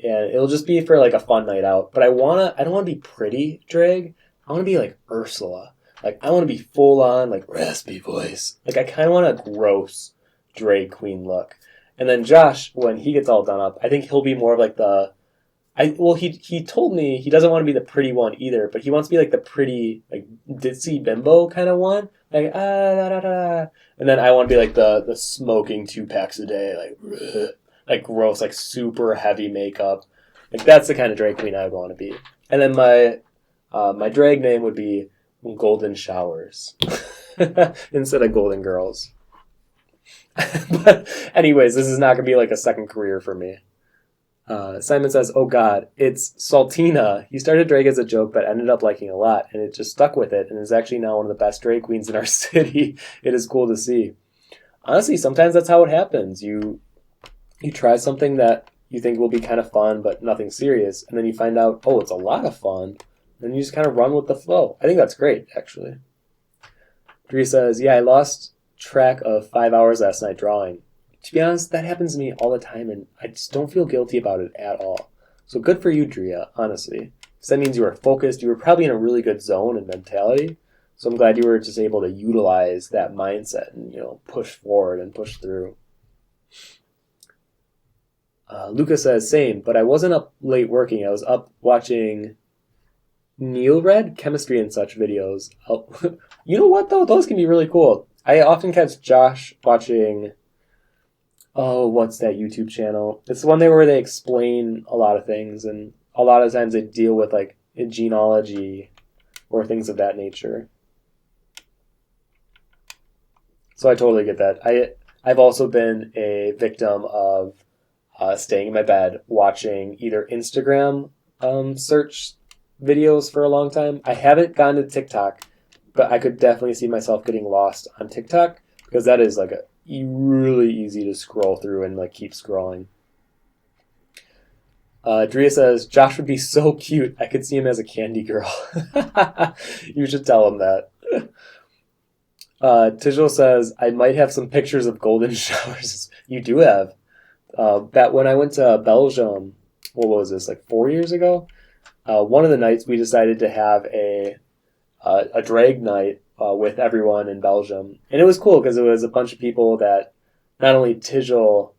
And it'll just be for like a fun night out. But I don't want to be pretty drag. I want to be like Ursula. Like, I want to be full-on, like, raspy voice. Like, I kind of want a gross drag queen look. And then Josh, when he gets all done up, I think he'll be more of like he told me he doesn't want to be the pretty one either, but he wants to be like the pretty, like, ditzy bimbo kind of one. Like, da, da, da. And then I want to be like the smoking 2 packs a day, like gross, like super heavy makeup. Like, that's the kind of drag queen I would want to be. And then my drag name would be Golden Showers instead of Golden Girls. But anyways, this is not going to be like a second career for me. Simon says, oh God, it's Saltina. He started drag as a joke, but ended up liking a lot, and it just stuck with it, and is actually now one of the best drag queens in our city. It is cool to see. Honestly, sometimes that's how it happens. You try something that you think will be kind of fun, but nothing serious, and then you find out, oh, it's a lot of fun. And you just kind of run with the flow. I think that's great, actually. Dre says, yeah, I lost track of 5 hours last night drawing. to be honest, that happens to me all the time, and I just don't feel guilty about it at all. So good for you, Drea, honestly. Because that means you were focused. You were probably in a really good zone and mentality. So I'm glad you were just able to utilize that mindset and, push forward and push through. Luca says, same, but I wasn't up late working. I was up watching Neil read chemistry and such videos. You know what, though? Those can be really cool. I often catch Josh watching, what's that YouTube channel? It's the one where they explain a lot of things, and a lot of times they deal with, like, genealogy or things of that nature. So I totally get that. I've also been a victim of staying in my bed watching either Instagram search videos for a long time. I haven't gone to TikTok, but I could definitely see myself getting lost on TikTok because that is like really easy to scroll through and like keep scrolling. Drea says, Josh would be so cute. I could see him as a candy girl. You should tell him that. Tijol says, I might have some pictures of golden showers. You do have. That when I went to Belgium, what was this, like 4 years ago? One of the nights we decided to have a drag night with everyone in Belgium. And it was cool because it was a bunch of people that not only Tijol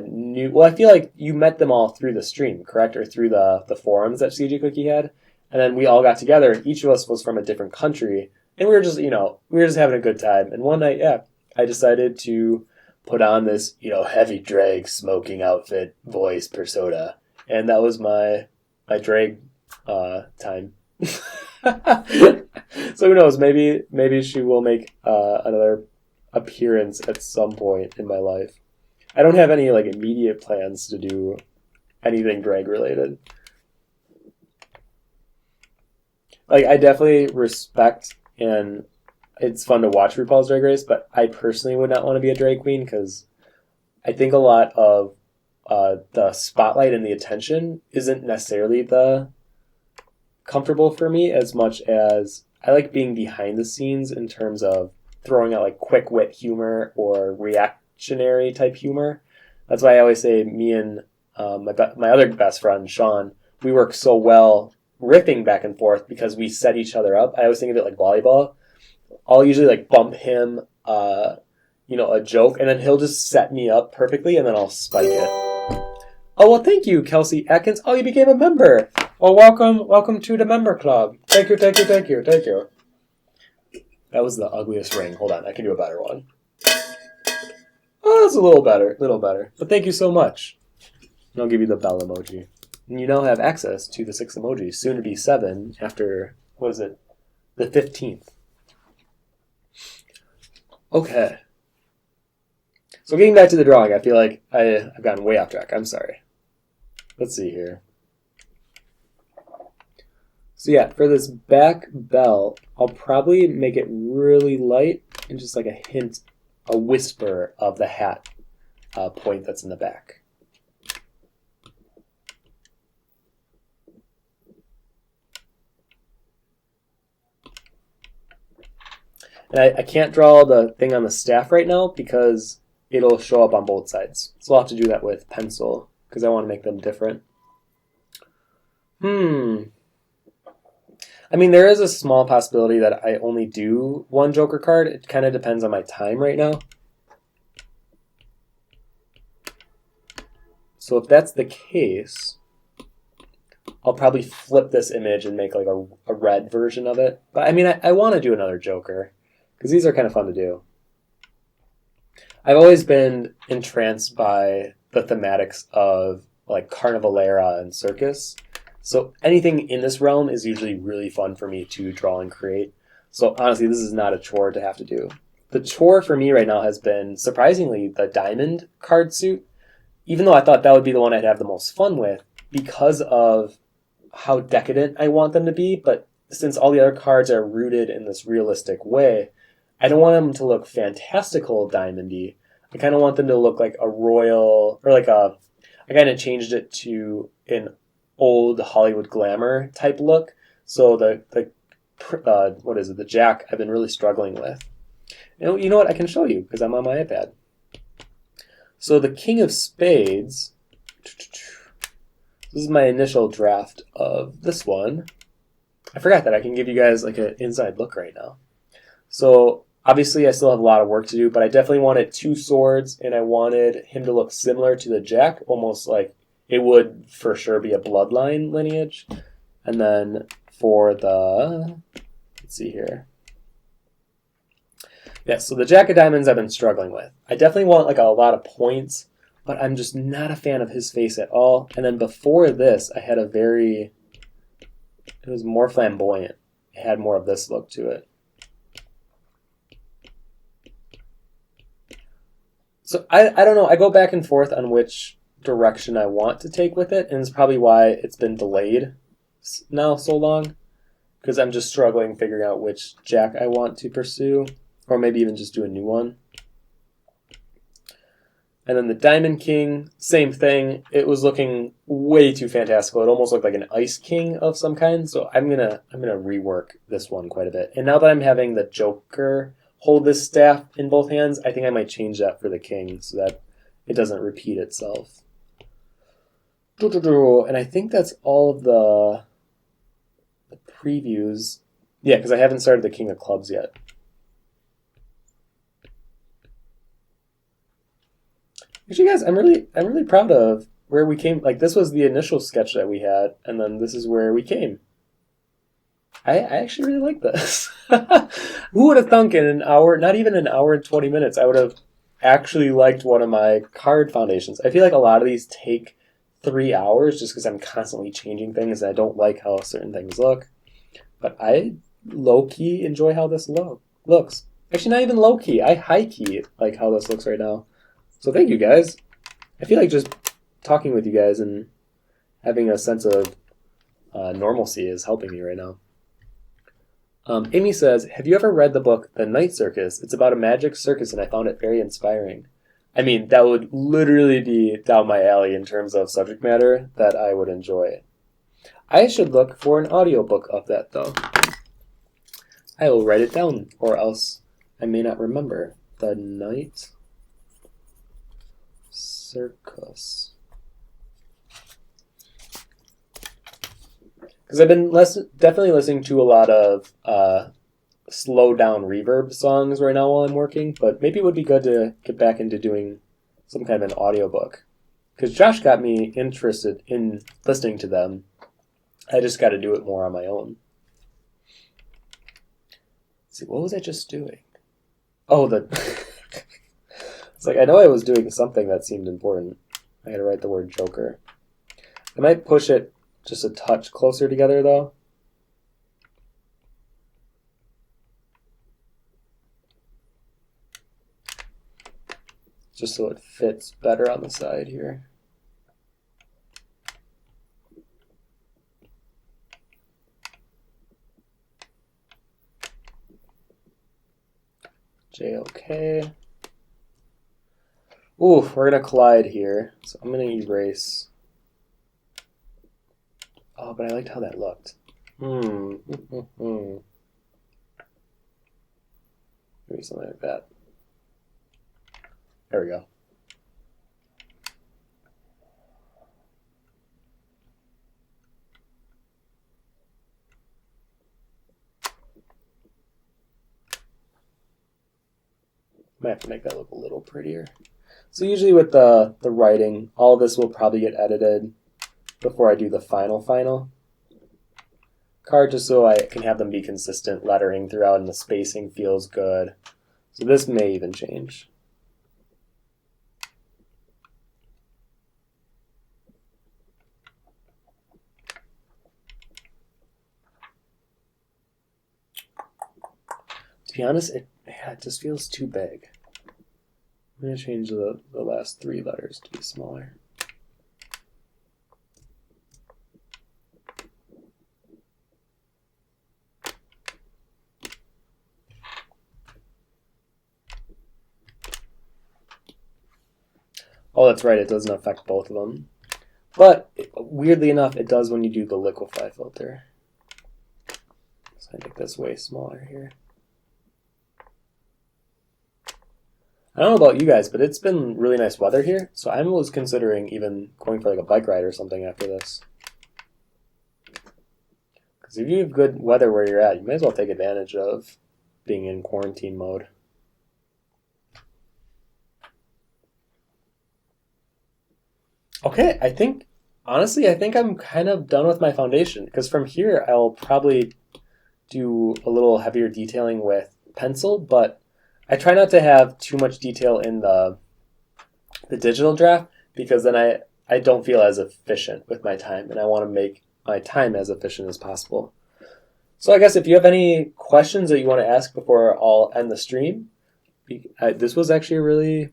knew. Well, I feel like you met them all through the stream, correct? Or through the forums that CG Cookie had. And then we all got together, and each of us was from a different country. And we were just, having a good time. And one night, I decided to put on this, heavy drag smoking outfit voice persona. And that was my drag time. So who knows? Maybe she will make another appearance at some point in my life. I don't have any like immediate plans to do anything drag related. Like I definitely respect and it's fun to watch RuPaul's Drag Race, but I personally would not want to be a drag queen because I think a lot of the spotlight and the attention isn't necessarily the comfortable for me as much as I like being behind the scenes in terms of throwing out like quick wit humor or reactionary type humor. That's why I always say me and my other best friend, Sean, we work so well riffing back and forth because we set each other up. I always think of it like volleyball. I'll usually like bump him, a joke, and then he'll just set me up perfectly, and then I'll spike it. Oh, well, thank you, Kelsey Atkins. Oh, you became a member. Well, welcome to the member club. Thank you. That was the ugliest ring. Hold on, I can do a better one. Oh, that's a little better. But thank you so much. And I'll give you the bell emoji. And you now have access to the 6 emojis, soon to be 7 after, the 15th. Okay. So getting back to the drawing, I feel like I've gotten way off track. I'm sorry. Let's see here. So yeah, for this back bell, I'll probably make it really light and just like a whisper of the hat point that's in the back. And I can't draw the thing on the staff right now because it'll show up on both sides. So I'll have to do that with pencil because I want to make them different. I mean, there is a small possibility that I only do one Joker card. It kind of depends on my time right now. So if that's the case, I'll probably flip this image and make like a red version of it. But I mean, I want to do another Joker because these are kind of fun to do. I've always been entranced by the thematics of like Carnivalera and circus. So anything in this realm is usually really fun for me to draw and create. So honestly, this is not a chore to have to do. The chore for me right now has been, surprisingly, the diamond card suit. Even though I thought that would be the one I'd have the most fun with because of how decadent I want them to be. But since all the other cards are rooted in this realistic way, I don't want them to look fantastical diamondy. I kind of want them to look like a royal, or like I kind of changed it to an old Hollywood glamour type look. So the jack I've been really struggling with. You know what? I can show you because I'm on my iPad. So the King of Spades, this is my initial draft of this one. I forgot that I can give you guys like an inside look right now. So obviously I still have a lot of work to do, but I definitely wanted 2 swords, and I wanted him to look similar to the Jack, almost like it would for sure be a bloodline lineage. And then for the, let's see here. Yeah, so the Jack of Diamonds I've been struggling with. I definitely want like a lot of points, but I'm just not a fan of his face at all. And then before this, I had it was more flamboyant. It had more of this look to it. So I don't know. I go back and forth on which direction I want to take with it, and it's probably why it's been delayed now so long, because I'm just struggling figuring out which Jack I want to pursue, or maybe even just do a new one. And then the Diamond King, same thing. It was looking way too fantastical. It almost looked like an Ice King of some kind. So I'm gonna rework this one quite a bit. And now that I'm having the Joker hold this staff in both hands, I think I might change that for the King so that it doesn't repeat itself. And I think that's all of the previews. Yeah, because I haven't started the King of Clubs yet. Actually, guys, I'm really proud of where we came. Like, this was the initial sketch that we had, and then this is where we came. I actually really like this. Who would have thunk in an hour, not even an hour and 20 minutes, I would have actually liked one of my card foundations. I feel like a lot of these take 3 hours just because I'm constantly changing things and I don't like how certain things look. But I low-key enjoy how this looks. Actually, not even low-key. I high-key like how this looks right now. So thank you, guys. I feel like just talking with you guys and having a sense of normalcy is helping me right now. Amy says, have you ever read the book The Night Circus? It's about a magic circus, and I found it very inspiring. I mean, that would literally be down my alley in terms of subject matter that I would enjoy. I should look for an audiobook of that, though. I will write it down, or else I may not remember. The Night Circus. Because I've been definitely listening to a lot of slow down reverb songs right now while I'm working, but maybe it would be good to get back into doing some kind of an audiobook. Because Josh got me interested in listening to them. I just got to do it more on my own. Let's see, what was I just doing? Oh, it's like, I know I was doing something that seemed important. I had to write the word Joker. I might push it just a touch closer together, though. Just so it fits better on the side here. JOK. Ooh, we're going to collide here. So I'm going to erase. Oh, but I liked how that looked. Maybe something like that. There we go. Might have to make that look a little prettier. So usually with the writing, all of this will probably get edited before I do the final card, just so I can have them be consistent lettering throughout and the spacing feels good. So this may even change. To be honest, it just feels too big. I'm going to change the last 3 letters to be smaller. Oh, that's right, it doesn't affect both of them. But, weirdly enough, it does when you do the liquefy filter. So I make this way smaller here. I don't know about you guys, but it's been really nice weather here, so I was considering even going for like a bike ride or something after this. Because if you have good weather where you're at, you might as well take advantage of being in quarantine mode. Okay, honestly, I think I'm kind of done with my foundation, because from here I'll probably do a little heavier detailing with pencil, but I try not to have too much detail in the digital draft, because then I don't feel as efficient with my time, and I want to make my time as efficient as possible. So I guess if you have any questions that you want to ask before I'll end the stream, this was actually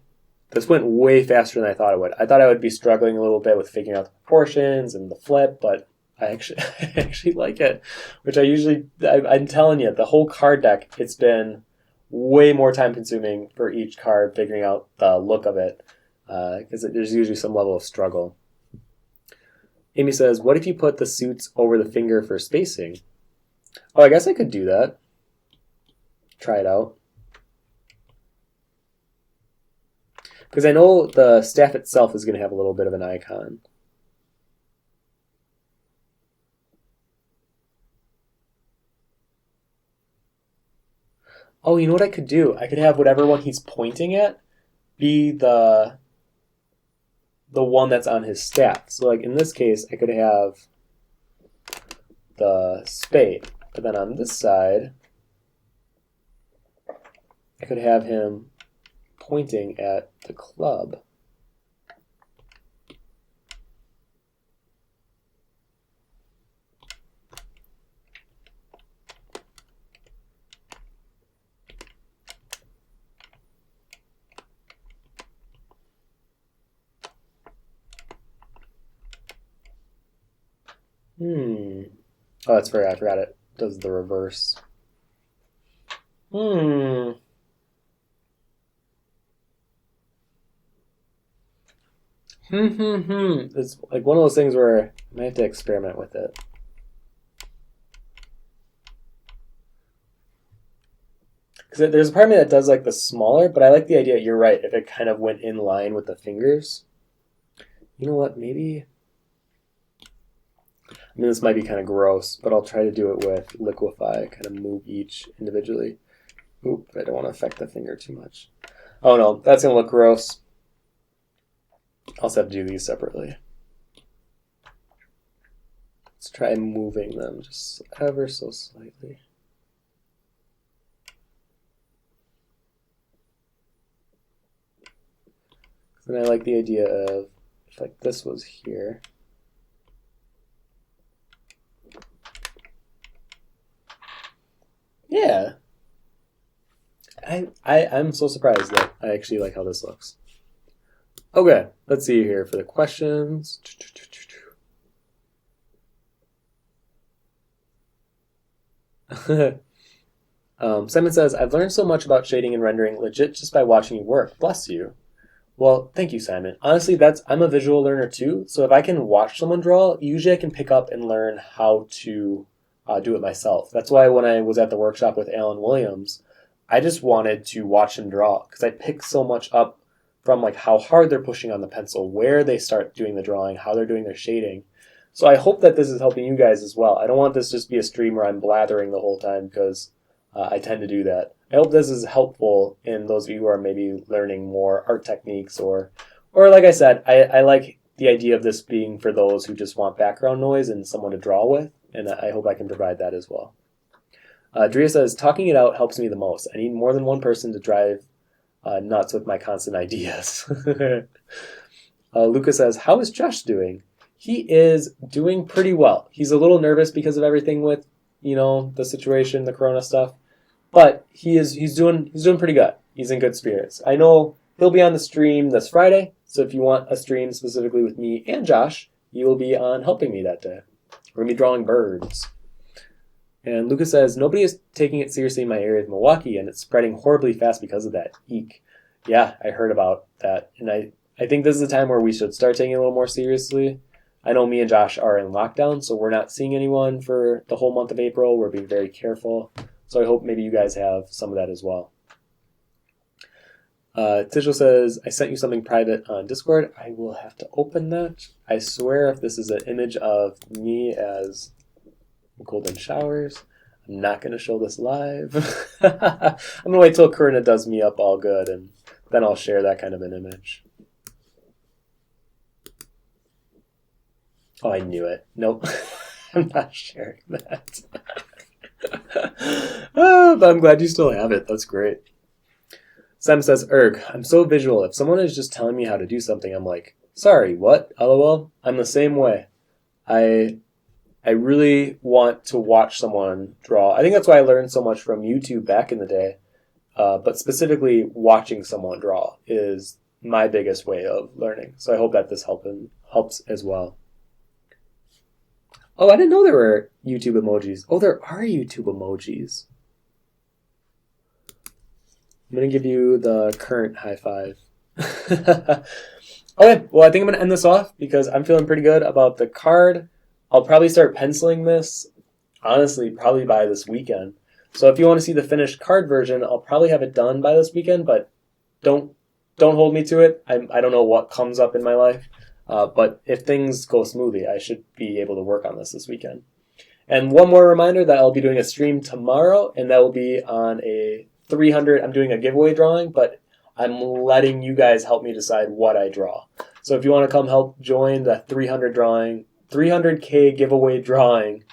this went way faster than I thought it would. I thought I would be struggling a little bit with figuring out the proportions and the flip, but I actually like it, which I'm telling you, the whole card deck, it's been way more time consuming for each card, figuring out the look of it, because there's usually some level of struggle. Amy says, what if you put the suits over the finger for spacing? Oh, I guess I could do that. Try it out. Because I know the staff itself is going to have a little bit of an icon. Oh, you know what I could do? I could have whatever one he's pointing at be the one that's on his staff. So like in this case, I could have the spade. But then on this side, I could have him pointing at the club. Oh, that's fair. I forgot it does the reverse. It's like one of those things where I might have to experiment with it. Because there's a part of me that does like the smaller, but I like the idea, you're right, if it kind of went in line with the fingers. You know what, maybe... I mean, this might be kind of gross, but I'll try to do it with liquefy, kind of move each individually. Oop, I don't want to affect the finger too much. Oh no, that's going to look gross. I'll also have to do these separately. Let's try moving them just ever so slightly. And I like the idea of, if like this was here, yeah. I'm so surprised that I actually like how this looks. Okay, let's see here for the questions. Simon says, I've learned so much about shading and rendering legit just by watching you work. Bless you. Well, thank you, Simon. Honestly, I'm a visual learner too, so if I can watch someone draw, usually I can pick up and learn how to do it myself. That's why when I was at the workshop with Alan Williams, I just wanted to watch him draw, because I pick so much up from like how hard they're pushing on the pencil, where they start doing the drawing, how they're doing their shading. So I hope that this is helping you guys as well. I don't want this just to be a stream where I'm blathering the whole time, because I tend to do that. I hope this is helpful in those of you who are maybe learning more art techniques, or like I said, I like the idea of this being for those who just want background noise and someone to draw with, and I hope I can provide that as well. Drea says, talking it out helps me the most. I need more than one person to drive nuts with my constant ideas. Luca says, how is Josh doing? He is doing pretty well. He's a little nervous because of everything with, the situation, the corona stuff. But he's doing pretty good. He's in good spirits. I know he'll be on the stream this Friday, so if you want a stream specifically with me and Josh, he will be on helping me that day. We're going to be drawing birds. And Lucas says, nobody is taking it seriously in my area of Milwaukee, and it's spreading horribly fast because of that. Eek. Yeah, I heard about that. And I think this is a time where we should start taking it a little more seriously. I know me and Josh are in lockdown, so we're not seeing anyone for the whole month of April. We're being very careful. So I hope maybe you guys have some of that as well. Tishel says, I sent you something private on Discord. I will have to open that. I swear if this is an image of me as golden showers, I'm not going to show this live. I'm going to wait till Karina does me up all good, and then I'll share that kind of an image. Oh, I knew it. Nope. I'm not sharing that. But I'm glad you still have it. That's great. Sam says, Erg, I'm so visual. If someone is just telling me how to do something, I'm like, sorry, what? LOL. I'm the same way. I really want to watch someone draw. I think that's why I learned so much from YouTube back in the day. But specifically, watching someone draw is my biggest way of learning. So I hope that this helps as well. Oh, I didn't know there were YouTube emojis. Oh, there are YouTube emojis. I'm going to give you the current high five. Okay, well, I think I'm going to end this off because I'm feeling pretty good about the card. I'll probably start penciling this, honestly, probably by this weekend. So if you want to see the finished card version, I'll probably have it done by this weekend, but don't hold me to it. I don't know what comes up in my life. But if things go smoothly, I should be able to work on this weekend. And one more reminder that I'll be doing a stream tomorrow, and that will be on a 300. I'm doing a giveaway drawing, but I'm letting you guys help me decide what I draw. So if you want to come help join the 300K giveaway drawing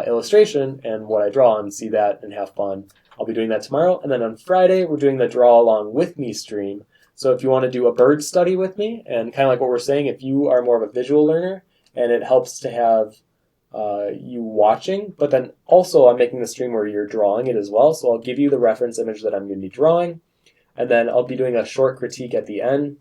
illustration and what I draw and see that and have fun, I'll be doing that tomorrow. And then on Friday, we're doing the Draw Along With Me stream. So if you want to do a bird study with me, and kind of like what we're saying, if you are more of a visual learner, and it helps to have you watching, but then also I'm making the stream where you're drawing it as well. So I'll give you the reference image that I'm going to be drawing, and then I'll be doing a short critique at the end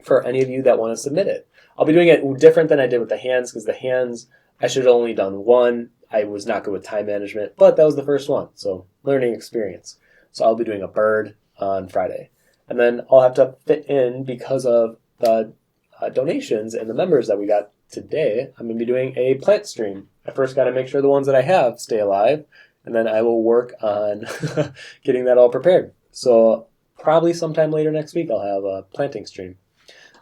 for any of you that want to submit it. I'll be doing it different than I did with the hands, because the hands, I should have only done one. I was not good with time management, but that was the first one, so learning experience. So I'll be doing a bird on Friday. And then I'll have to fit in, because of the donations and the members that we got today, I'm going to be doing a plant stream. I first got to make sure the ones that I have stay alive, and then I will work on getting that all prepared. So probably sometime later next week, I'll have a planting stream.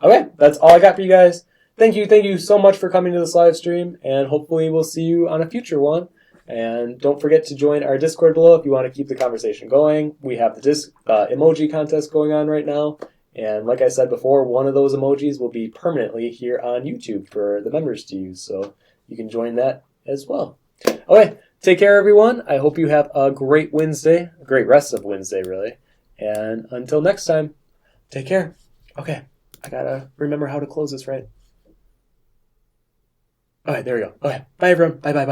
Okay, that's all I got for you guys. Thank you so much for coming to this live stream, and hopefully we'll see you on a future one. And don't forget to join our Discord below if you want to keep the conversation going. We have the emoji contest going on right now. And like I said before, one of those emojis will be permanently here on YouTube for the members to use. So you can join that as well. Okay, take care, everyone. I hope you have a great Wednesday, a great rest of Wednesday, really. And until next time, take care. Okay, I got to remember how to close this right. All right, there we go. Okay, bye, everyone. Bye.